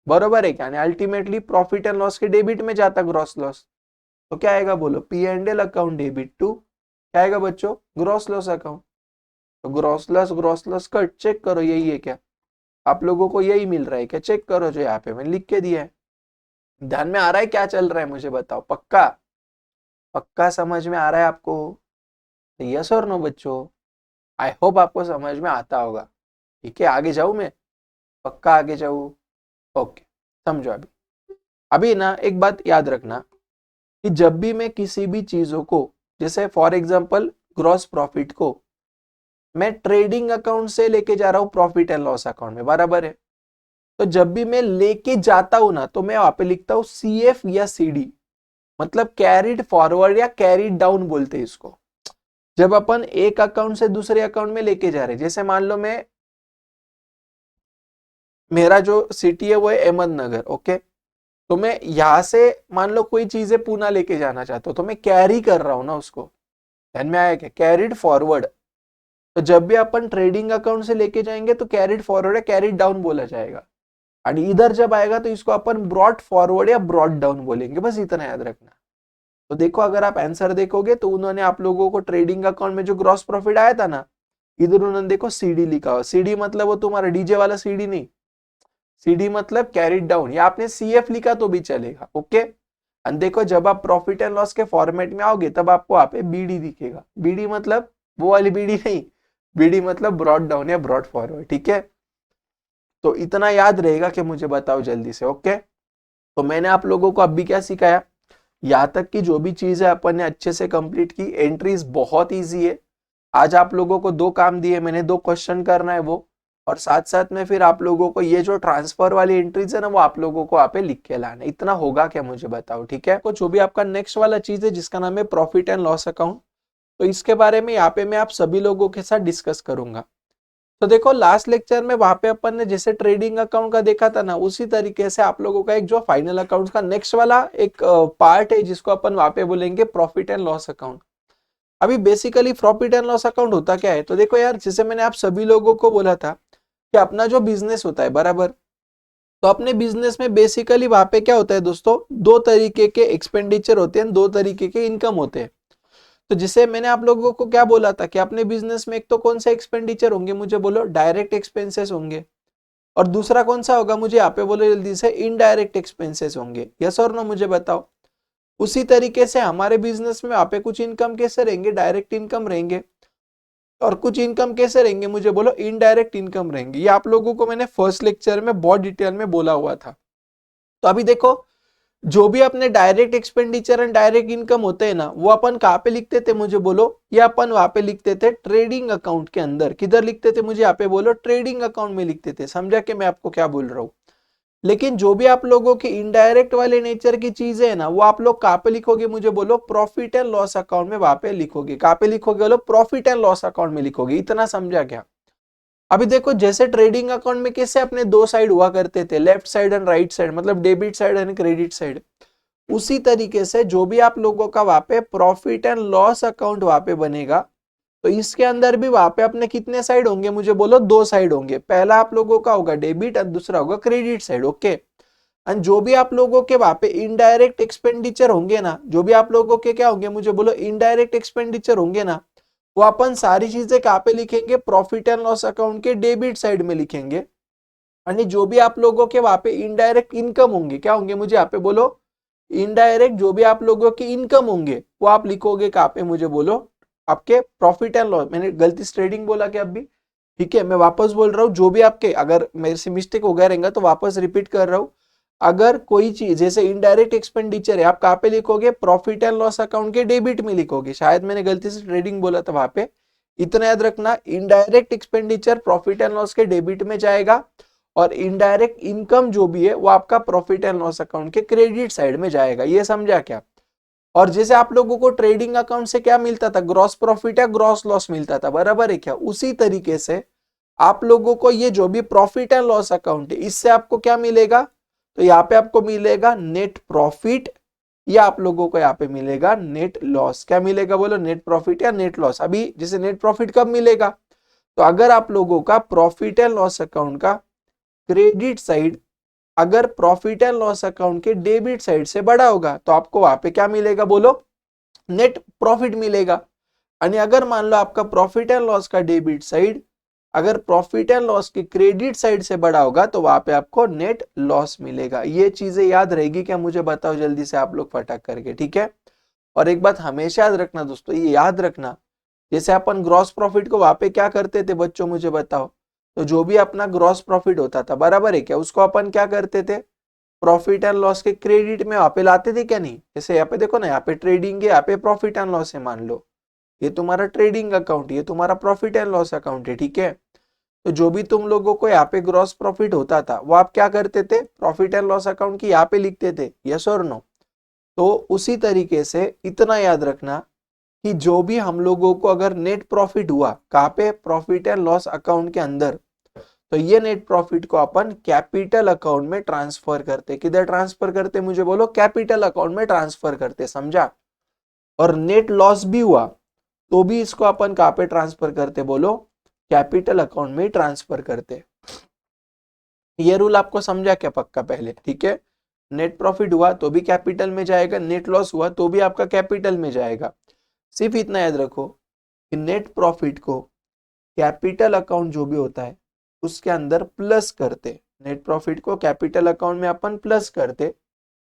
बरोबर है क्या। अल्टीमेटली प्रॉफिट एंड लॉस के डेबिट में जाता ग्रॉस लॉस, तो क्या आएगा बोलो, P and L account debit to, क्या आएगा बच्चों, ग्रॉस लॉस अकाउंट। तो ग्रॉस लॉस कट, चेक करो यही है क्या, आप लोगों को यही मिल रहा है क्या, चेक करो जो यहाँ पे मैंने लिख के दिया है। ध्यान में आ रहा है क्या चल रहा है, मुझे बताओ, पक्का पक्का समझ में आ रहा है आपको, यस और नो बच्चों। आई होप आपको समझ में आता होगा। ठीक है, आगे जाऊं मैं, पक्का आगे जाऊं, ओके। समझो अभी, अभी ना एक बात याद रखना कि जब भी मैं किसी भी चीजों को, जैसे फॉर एग्जांपल ग्रॉस प्रॉफिट को मैं ट्रेडिंग अकाउंट से लेके जा रहा हूं प्रॉफिट एंड लॉस अकाउंट में, बराबर है। तो जब भी मैं लेके जाता हूं ना, तो मैं वहां पे लिखता हूं सीएफ या सीडी, मतलब कैरिड फॉरवर्ड या कैरिड डाउन बोलते हैं इसको। जब अपन एक अकाउंट से दूसरे अकाउंट में लेके जा रहे, जैसे मान लो मैं, मेरा जो सिटी है वो है अहमदनगर, ओके। तो मैं यहां से मान लो कोई चीजें पूना लेके जाना चाहता हूं, तो मैं कैरी कर रहा हूं ना उसको, ध्यान में आया क्या, कैरिड फॉरवर्ड। तो जब भी अपन ट्रेडिंग अकाउंट से लेके जाएंगे तो कैरिड फॉरवर्ड या कैरिड डाउन बोला जाएगा, और इधर जब आएगा तो इसको अपन ब्रॉड फॉरवर्ड या ब्रॉड डाउन बोलेंगे, बस इतना याद रखना। तो देखो अगर आप आंसर देखोगे तो उन्होंने आप लोगों को ट्रेडिंग अकाउंट में जो ग्रॉस प्रॉफिट आया था ना, इधर उन्होंने देखो सीडी लिखा हो। सीडी मतलब वो तुम्हारा डीजे वाला सीडी नहीं, सीडी मतलब कैरिड डाउन, या आपने सीएफ लिखा तो भी चलेगा, ओके। और देखो जब आप प्रॉफिट एंड लॉस के फॉर्मेट में आओगे तब आपको यहाँ पे बीडी दिखेगा। बीडी मतलब वो वाली बीडी नहीं, बीडी मतलब ब्रॉड डाउन या ब्रॉड फॉरवर्ड, ठीक है। तो इतना याद रहेगा कि मुझे बताओ जल्दी से, ओके। तो मैंने आप लोगों को अभी क्या सिखाया, यहाँ तक की जो भी चीज है अपन ने अच्छे से कंप्लीट की। एंट्रीज बहुत इजी है। आज आप लोगों को दो काम दिए मैंने, दो क्वेश्चन करना है वो, और साथ साथ में फिर आप लोगों को ये जो ट्रांसफर वाली एंट्रीज है ना, वो आप लोगों को यहाँ पे लिख के लाना है। इतना होगा क्या मुझे बताओ, ठीक है। तो जो भी आपका नेक्स्ट वाला चीज है जिसका नाम है प्रॉफिट एंड लॉस अकाउंट, तो इसके बारे में यहाँ पे मैं आप सभी लोगों के साथ डिस्कस करूंगा। तो देखो लास्ट लेक्चर में वहां पे अपन ने जैसे ट्रेडिंग अकाउंट का देखा था ना, उसी तरीके से आप लोगों का एक जो फाइनल अकाउंट का नेक्स्ट वाला एक पार्ट है जिसको अपन वहां पे बोलेंगे प्रॉफिट एंड लॉस अकाउंट। अभी basically profit and loss account होता क्या है, तो देखो यार, जैसे मैंने आप सभी लोगों को बोला था कि अपना जो बिजनेस होता है, बराबर, तो अपने बिजनेस में बेसिकली वहां पे क्या होता है दोस्तों, दो तरीके के एक्सपेंडिचर होते हैं, दो तरीके के इनकम होते हैं। तो जिसे मैंने आप लोगों को क्या बोला था कि अपने बिजनेस में एक तो कौन सा एक्सपेंडिचर होंगे, मुझे बोलो, डायरेक्ट एक्सपेंसेस होंगे, और दूसरा कौन सा होगा, मुझे यहाँ पे बोलो जल्दी से, इनडायरेक्ट एक्सपेंसेस होंगे। यस और नो मुझे बताओ। उसी तरीके से हमारे बिजनेस में वहां पे कुछ इनकम कैसे रहेंगे, डायरेक्ट इनकम रहेंगे, और कुछ इनकम कैसे रहेंगे, मुझे बोलो इनडायरेक्ट इनकम रहेंगे। ये आप लोगों को मैंने फर्स्ट लेक्चर में बहुत डिटेल में बोला हुआ था। तो अभी देखो, जो भी अपने direct expenditure and direct income होते हैं ना, वो अपन कहाँ पे लिखते थे, मुझे बोलो। ये अपन वहां पे लिखते थे ट्रेडिंग अकाउंट के अंदर। किधर लिखते थे, मुझे यहाँ पे बोलो, ट्रेडिंग अकाउंट में लिखते थे। समझा कि मैं आपको क्या बोल रहा हूँ। लेकिन जो भी आप लोगों की इनडायरेक्ट वाले नेचर की चीजें है ना, वो आप लोग कहाँ पे लिखोगे, मुझे बोलो प्रॉफिट एंड लॉस अकाउंट में वहां पे लिखोगे। कहाँ पे लिखोगे, बोलो प्रॉफिट एंड लॉस अकाउंट में लिखोगे। इतना समझा क्या। अभी देखो, जैसे ट्रेडिंग अकाउंट में कैसे अपने दो साइड हुआ करते थे, left side and right side, मतलब debit side and credit side, उसी तरीके से जो भी आप लोगों का वहां पे प्रॉफिट एंड लॉस अकाउंट वहां पे बनेगा, तो इसके अंदर भी वहां पे अपने कितने साइड होंगे, मुझे बोलो दो साइड होंगे। पहला आप लोगों का होगा डेबिट और दूसरा होगा क्रेडिट साइड। ओके। एंड जो भी आप लोगों के वहां पे इनडायरेक्ट एक्सपेंडिचर होंगे ना, जो भी आप लोगों के क्या होंगे, मुझे बोलो इनडायरेक्ट एक्सपेंडिचर होंगे ना, वो अपन सारी चीजें कहाँ पे लिखेंगे, प्रॉफिट एंड लॉस अकाउंट के डेबिट साइड में लिखेंगे। यानी जो भी आप लोगों के वहां पे इनडायरेक्ट इनकम होंगे, क्या होंगे, मुझे यहाँ पे बोलो इनडायरेक्ट जो भी आप लोगों की इनकम होंगे, वो आप लिखोगे कहाँ पे, मुझे बोलो आपके प्रॉफिट एंड लॉस। मैंने गलती से ट्रेडिंग बोला क्या अभी, ठीक है, मैं वापस बोल रहा हूँ। जो भी आपके, अगर मेरे से मिस्टेक हो गया रहेगा तो वापस रिपीट कर रहा हूँ। अगर कोई चीज जैसे इनडायरेक्ट एक्सपेंडिचर है, आप कहाँ पे लिखोगे, प्रॉफिट एंड लॉस अकाउंट के डेबिट में लिखोगे। शायद मैंने गलती से ट्रेडिंग बोला था वहां पे। इतना याद रखना, indirect expenditure profit and loss के डेबिट में जाएगा, और इनडायरेक्ट इनकम जो भी है वो आपका प्रॉफिट एंड लॉस अकाउंट के क्रेडिट साइड में जाएगा। ये समझा क्या। और जैसे आप लोगों को ट्रेडिंग अकाउंट से क्या मिलता था, ग्रॉस प्रॉफिट या ग्रॉस लॉस मिलता था, बराबर है क्या। उसी तरीके से आप लोगों को ये जो भी प्रॉफिट एंड लॉस अकाउंट है, इससे आपको क्या मिलेगा, तो यहाँ पे आपको मिलेगा नेट प्रॉफिट, या आप लोगों को यहाँ पे मिलेगा नेट लॉस। क्या मिलेगा, बोलो नेट प्रॉफिट या नेट लॉस। अभी जैसे नेट प्रॉफिट कब मिलेगा, तो अगर आप लोगों का प्रॉफिट एंड लॉस अकाउंट का क्रेडिट साइड अगर प्रॉफिट एंड लॉस अकाउंट के डेबिट साइड से बड़ा होगा, तो आपको वहां पे क्या मिलेगा, बोलो नेट प्रॉफिट मिलेगा। यानी अगर मान लो आपका प्रॉफिट एंड लॉस का डेबिट साइड अगर प्रॉफिट एंड लॉस के क्रेडिट साइड से बड़ा होगा, तो वहां पे आपको नेट लॉस मिलेगा। ये चीजें याद रहेगी क्या, मुझे बताओ जल्दी से आप लोग फटाक करके, ठीक है। और एक बात हमेशा याद रखना दोस्तों, ये याद रखना, जैसे अपन ग्रॉस प्रॉफिट को वहां पे क्या करते थे बच्चों, मुझे बताओ। तो जो भी अपना ग्रॉस प्रॉफिट होता था, बराबर है क्या, उसको अपन क्या करते थे, प्रॉफिट एंड लॉस के क्रेडिट में वहां पे लाते थे क्या, नहीं। जैसे यहाँ पे देखो ना, यहाँ पे ट्रेडिंग है, यहाँ पे प्रॉफिट एंड लॉस है, मान लो ये तुम्हारा ट्रेडिंग अकाउंट, ये तुम्हारा प्रॉफिट एंड लॉस अकाउंट है, ठीक है। तो जो भी तुम लोगों को यहाँ पे ग्रॉस प्रॉफिट होता था, वो आप क्या करते थे, प्रॉफिट एंड लॉस अकाउंट की यहाँ पे लिखते थे, यस और नो। तो उसी तरीके से इतना याद रखना कि जो भी हम लोगों को अगर नेट प्रॉफिट हुआ कहाँ पे, प्रॉफिट एंड लॉस अकाउंट के अंदर, तो ये नेट प्रॉफिट को अपन कैपिटल अकाउंट में ट्रांसफर करते। किधर ट्रांसफर करते, मुझे बोलो कैपिटल अकाउंट में ट्रांसफर करते, समझा। और नेट लॉस भी हुआ तो भी इसको अपन कहाँ पे ट्रांसफर करते, बोलो कैपिटल अकाउंट में ट्रांसफर करते। ये रूल आपको समझा क्या पक्का पहले, ठीक है। नेट प्रॉफिट हुआ तो भी कैपिटल में जाएगा, नेट लॉस हुआ तो भी आपका कैपिटल में जाएगा। सिर्फ इतना याद रखो कि नेट प्रॉफिट को कैपिटल अकाउंट जो भी होता है उसके अंदर प्लस करते, नेट प्रॉफिट को कैपिटल अकाउंट में अपन प्लस करते,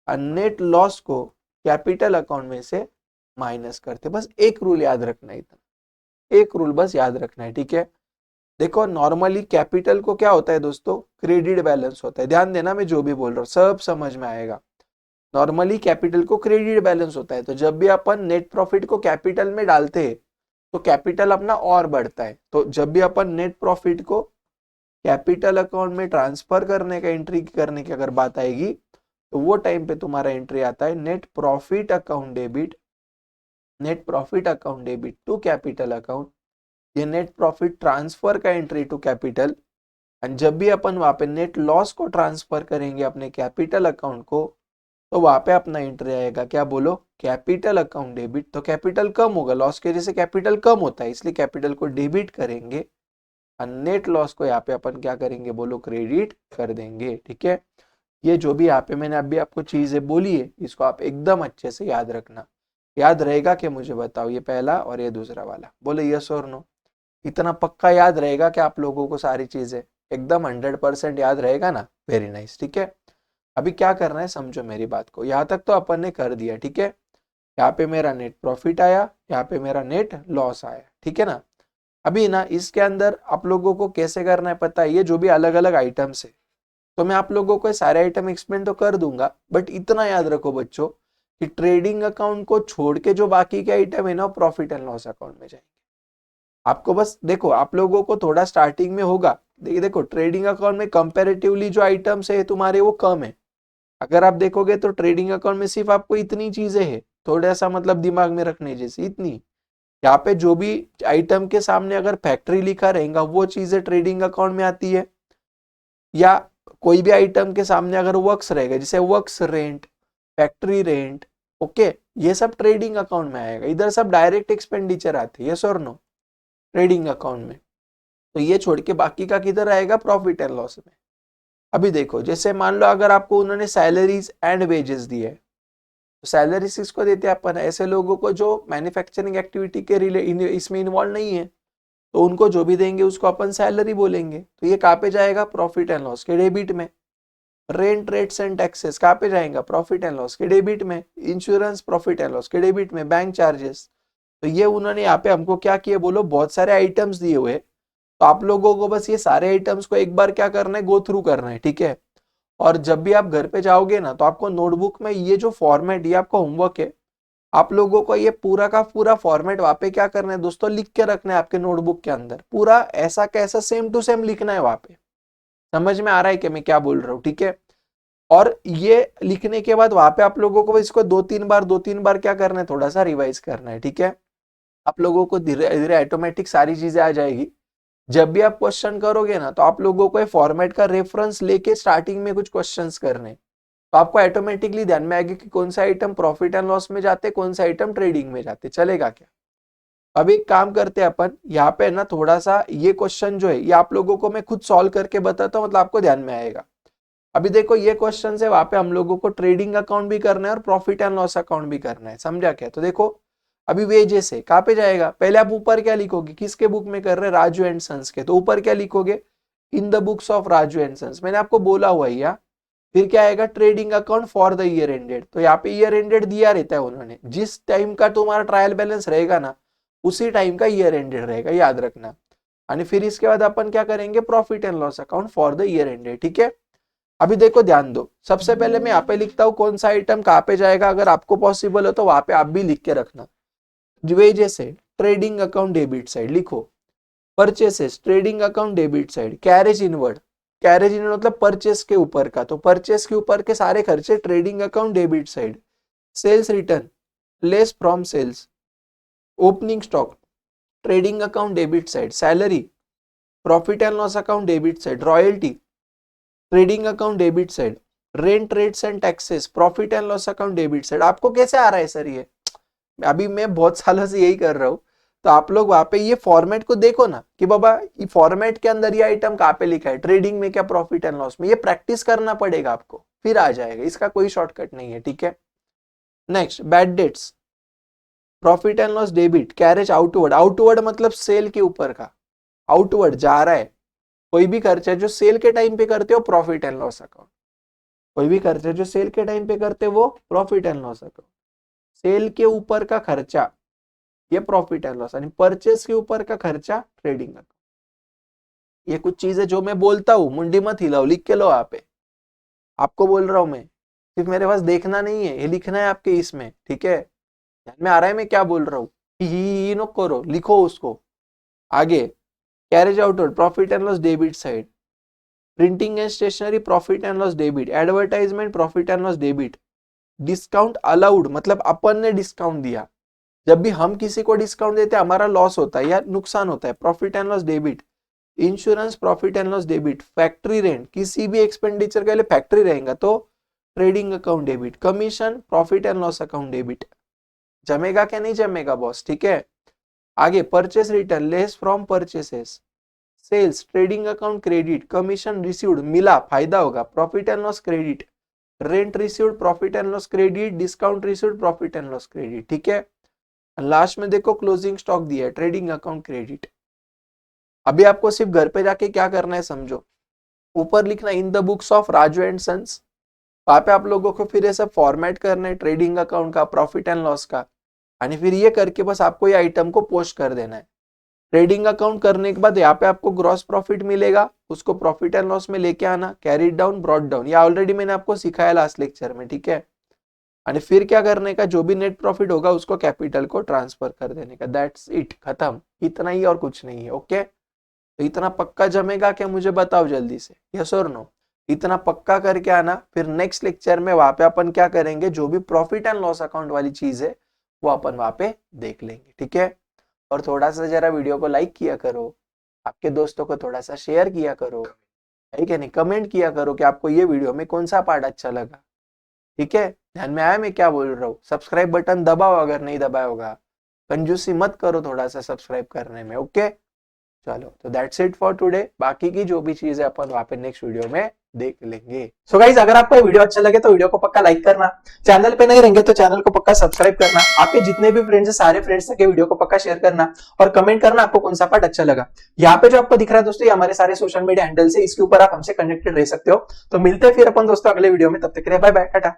और नेट लॉस को कैपिटल अकाउंट में से माइनस करते। बस एक रूल याद रखना है, इतना एक रूल बस याद रखना है, ठीक है। देखो नॉर्मली कैपिटल को क्या होता है दोस्तों, क्रेडिट बैलेंस होता है। ध्यान देना, मैं जो भी बोल रहा हूँ सब समझ में आएगा। नॉर्मली कैपिटल को क्रेडिट बैलेंस होता है, तो जब भी अपन नेट प्रॉफिट को कैपिटल में डालते हैं तो कैपिटल अपना और बढ़ता है। तो जब भी अपन नेट प्रॉफिट को कैपिटल अकाउंट में ट्रांसफर करने का, एंट्री करने की अगर बात आएगी, तो वो टाइम पे तुम्हारा एंट्री आता है net profit account debit, net profit account debit to capital account. ये नेट प्रॉफिट ट्रांसफर का एंट्री टू कैपिटल। एंड जब भी अपन वहां पे नेट लॉस को ट्रांसफर करेंगे अपने कैपिटल अकाउंट को, तो वहां पे अपना एंट्री आएगा क्या, बोलो कैपिटल अकाउंट डेबिट। तो कैपिटल कम होगा, लॉस की वजह से कैपिटल कम होता है, इसलिए कैपिटल को डेबिट करेंगे, और नेट लॉस को यहाँ पे अपन क्या करेंगे, बोलो क्रेडिट कर देंगे, ठीक है। ये जो भी यहाँ पे मैंने अभी आपको चीजें बोली है, इसको आप एकदम अच्छे से याद रखना। याद रहेगा कि मुझे बताओ, ये पहला और ये दूसरा वाला, बोले यस और नो। इतना पक्का याद रहेगा कि आप लोगों को सारी चीजें एकदम 100% याद रहेगा ना, वेरी नाइस, ठीक है। अभी क्या करना है समझो मेरी बात को, यहाँ तक तो अपन ने कर दिया, ठीक है। यहाँ पे मेरा नेट प्रॉफिट आया, यहाँ पे मेरा नेट लॉस आया, ठीक है ना। अभी ना इसके अंदर आप लोगों को कैसे करना है पता है, ये जो भी अलग अलग आइटम्स है तो मैं आप लोगों को सारे आइटम एक्सप्लेन तो कर दूंगा, बट इतना याद रखो बच्चों कि ट्रेडिंग अकाउंट को छोड़ के जो बाकी के आइटम है ना प्रॉफिट एंड लॉस अकाउंट में जाएंगे। आपको बस देखो, आप लोगों को थोड़ा स्टार्टिंग में होगा, देखिए देखो ट्रेडिंग अकाउंट में कंपैरेटिवली जो आइटम्स है तुम्हारे वो कम है। अगर आप देखोगे तो ट्रेडिंग अकाउंट में सिर्फ आपको इतनी चीजें हैं, थोड़ा सा मतलब दिमाग में रखने जैसी इतनी। यहाँ पे जो भी आइटम के सामने अगर फैक्ट्री लिखा रहेगा वो चीजें ट्रेडिंग अकाउंट में आती है, या कोई भी आइटम के सामने अगर वर्क्स रहेगा जैसे works rent, factory rent, okay, ये सब ट्रेडिंग अकाउंट में आएगा। इधर सब डायरेक्ट एक्सपेंडिचर आते हैं, यस और नो, ट्रेडिंग अकाउंट में। तो ये छोड़ के बाकी का किधर आएगा, प्रॉफिट एंड लॉस में। अभी देखो जैसे मान लो अगर आपको उन्होंने सैलरीज एंड वेजेस दिए, तो सैलरीज किसको देते हैं अपन, ऐसे लोगों को जो मैन्युफैक्चरिंग एक्टिविटी के इसमें इन्वॉल्व नहीं है, तो उनको जो भी देंगे उसको अपन सैलरी बोलेंगे। तो ये कहाँ पे जाएगा, प्रॉफिट एंड लॉस के डेबिट में। रेंट, रेट्स एंड टैक्सेस कहाँ पे जाएगा, प्रॉफिट एंड लॉस के डेबिट में। इंश्योरेंस प्रॉफिट एंड लॉस के डेबिट में। बैंक चार्जेस, तो ये उन्होंने यहाँ पे हमको क्या किए बोलो, बहुत सारे आइटम्स दिए हुए, तो आप लोगों को बस ये सारे आइटम्स को एक बार क्या करना है, गो थ्रू करना है, ठीक है। और जब भी आप घर पे जाओगे ना तो आपको नोटबुक में ये जो फॉर्मेट, ये आपका होमवर्क है, आप लोगों को ये पूरा का पूरा फॉर्मेट वहां पे क्या करना है दोस्तों, लिख के रखना है आपके नोटबुक के अंदर, पूरा ऐसा कैसा सेम टू सेम लिखना है वहां पे। समझ में आ रहा है कि मैं क्या बोल रहा हूँ, ठीक है। और ये लिखने के बाद वहां पे आप लोगों को इसको दो तीन बार क्या करना है, थोड़ा सा रिवाइज करना है, ठीक है। आप लोगों को धीरे धीरे ऑटोमेटिक सारी चीजें आ जाएगी। जब भी आप क्वेश्चन करोगे ना तो आप लोगों को फॉर्मेट का रेफरेंस लेके स्टार्टिंग में कुछ क्वेश्चंस करने, तो आपको ऑटोमेटिकली ध्यान में आएगा कि कौन सा आइटम प्रॉफिट एंड लॉस में जाते, कौन सा आइटम ट्रेडिंग में जाते, चलेगा क्या। अब एक काम करते हैं अपन, यहाँ पे ना थोड़ा सा ये क्वेश्चन जो है ये आप लोगों को मैं खुद सॉल्व करके बताता हूँ, मतलब आपको ध्यान में आएगा। अभी देखो ये क्वेश्चन है, वहां पे हम लोगों को ट्रेडिंग अकाउंट भी करना है और प्रॉफिट एंड लॉस अकाउंट भी करना है, समझा क्या। तो देखो अभी वेजेस है, कहाँ पे जाएगा, पहले आप ऊपर क्या लिखोगे, किसके बुक में कर रहे हैं, राजू एंड सन्स के, तो ऊपर क्या लिखोगे, in the books of Raju and sons, मैंने आपको बोला हुआ है या। फिर क्या आएगा, trading account for the year ended, तो यहाँ पे ईयर एंडेड दिया रहता है उन्होंने, जिस टाइम का तुम्हारा ट्रायल बैलेंस रहेगा ना उसी टाइम का ईयर एंडेड रहेगा, याद रखना। और फिर इसके बाद अपन क्या करेंगे, profit and loss account for the year ended, ठीक है। अभी देखो ध्यान दो, सबसे पहले मैं यहाँ पे लिखता हूँ कौन सा आइटम कहाँ पे जाएगा, अगर आपको पॉसिबल हो तो वहां पे आप भी लिख के रखना। वेजेस है, ट्रेडिंग अकाउंट डेबिट साइड लिखो। Purchases, trading account debit side. Carriage inward, carriage inward मतलब परचेस के ऊपर का, तो परचेस के ऊपर के सारे खर्चे trading account debit side. Sales return, less from sales. Opening stock, trading account debit side. Salary, profit and loss account debit side. Royalty, trading account debit side. Rent, rates and taxes, profit and loss account debit side. आपको कैसे आ रहा है sir ये, अभी मैं बहुत सालों से यही कर रहा हूँ। तो आप लोग वहां पे ये फॉर्मेट को देखो ना कि बाबा ये फॉर्मेट के अंदर ये आइटम कहाँ पे लिखा है, ट्रेडिंग में क्या, प्रॉफिट एंड लॉस में, ये प्रैक्टिस करना पड़ेगा आपको, फिर आ जाएगा, इसका कोई शॉर्टकट नहीं है, ठीक है। Next, bad debts, profit and loss debit. Carriage outward, outward मतलब सेल के ऊपर का, आउटवर्ड जा रहा है, कोई भी खर्चा जो सेल के टाइम पे करते हो प्रॉफिट एंड लॉस अकाउंट। कोई भी खर्चा जो सेल के टाइम पे करते हो वो profit and loss account. Sale के ऊपर का खर्चा ये प्रॉफिट एंड लॉस, यानी परचेस के ऊपर का खर्चा ट्रेडिंग अकाउंट। ये कुछ चीजें जो मैं बोलता हूँ मुंडी मत हिलाओ, लिख के लो यहाँ पे, आपको बोल रहा हूं मैं, सिर्फ मेरे पास देखना नहीं है, ये लिखना है आपके इसमें, ठीक है। ध्यान में आ रहा है मैं क्या बोल रहा हूँ, ही नो करो, लिखो उसको आगे। Carriage outward, profit and loss debit side. Printing and stationery, profit and loss debit. Advertisement, profit and loss debit. Discount allowed मतलब अपन ने डिस्काउंट दिया, जब भी हम किसी को डिस्काउंट देते हैं हमारा लॉस होता है या नुकसान होता है, profit and loss debit. Insurance, profit and loss debit. Factory rent, किसी भी एक्सपेंडिचर के लिए फैक्ट्री रहेगा तो trading account debit. Commission, profit and loss account debit. जमेगा क्या नहीं जमेगा बॉस, ठीक है। आगे, purchase return, less from purchases. Sales, trading account credit. Commission received, मिला फायदा होगा, profit and loss credit. Rent received, profit and loss credit. Discount received, profit and loss credit, ठीक है। लास्ट में देखो क्लोजिंग स्टॉक दिया है, ट्रेडिंग अकाउंट क्रेडिट। अभी आपको सिर्फ घर पे जाके क्या करना है समझो, ऊपर लिखना in the books of Raju and sons, वहां पे आप लोगों को फिर ये सब फॉर्मेट करना है, ट्रेडिंग अकाउंट का, प्रॉफिट एंड लॉस का, और फिर ये करके बस आपको ये आइटम को पोस्ट कर देना है। ट्रेडिंग अकाउंट करने के बाद यहाँ पे आपको ग्रॉस प्रॉफिट मिलेगा, उसको प्रॉफिट एंड लॉस में लेके आना, कैरी डाउन, ब्रॉट डाउन, ये ऑलरेडी मैंने आपको सिखाया लास्ट लेक्चर में, ठीक है। और फिर क्या करने का, जो भी नेट प्रॉफिट होगा उसको कैपिटल को ट्रांसफर कर देने का, दैट्स इट, खत्म, इतना ही और कुछ नहीं है। ओके, तो इतना पक्का जमेगा क्या, मुझे बताओ जल्दी से, यस और नो। इतना पक्का करके आना, फिर नेक्स्ट लेक्चर में वहां पे अपन क्या करेंगे, जो भी प्रॉफिट एंड लॉस अकाउंट वाली चीज है वो अपन वहां पे देख लेंगे, ठीक है। और थोड़ा सा जरा वीडियो को लाइक किया करो, आपके दोस्तों को थोड़ा सा शेयर किया करो, ठीक है, नहीं कमेंट किया करो कि आपको ये वीडियो में कौन सा पार्ट अच्छा लगा, ठीक है। ध्यान में आया मैं क्या बोल रहा हूँ। सब्सक्राइब बटन दबाओ अगर नहीं दबाया होगा, कंजूसी मत करो थोड़ा सा सब्सक्राइब करने में, ओके। चलो, तो दैट्स इट फॉर टुडे, बाकी की जो भी चीजें अपन वहां पे नेक्स्ट वीडियो में देख लेंगे। सो गाइस, अगर आपको ये वीडियो अच्छा लगे तो वीडियो को पक्का लाइक करना, चैनल पे नहीं रहेंगे तो चैनल को पक्का सब्सक्राइब करना, आपके जितने भी फ्रेंड्स है सारे फ्रेंड्स तक वीडियो को पक्का शेयर करना, और कमेंट करना आपको कौन सा पार्ट अच्छा लगा। यहाँ पे जो आपको दिख रहा है दोस्तों, ये हमारे सारे सोशल मीडिया हैंडल्स है, इसके ऊपर आप हमसे कनेक्टेड रह सकते हो। तो मिलते हैं फिर अपन दोस्तों अगले वीडियो में, तब तक के लिए बाय बाय, टाटा।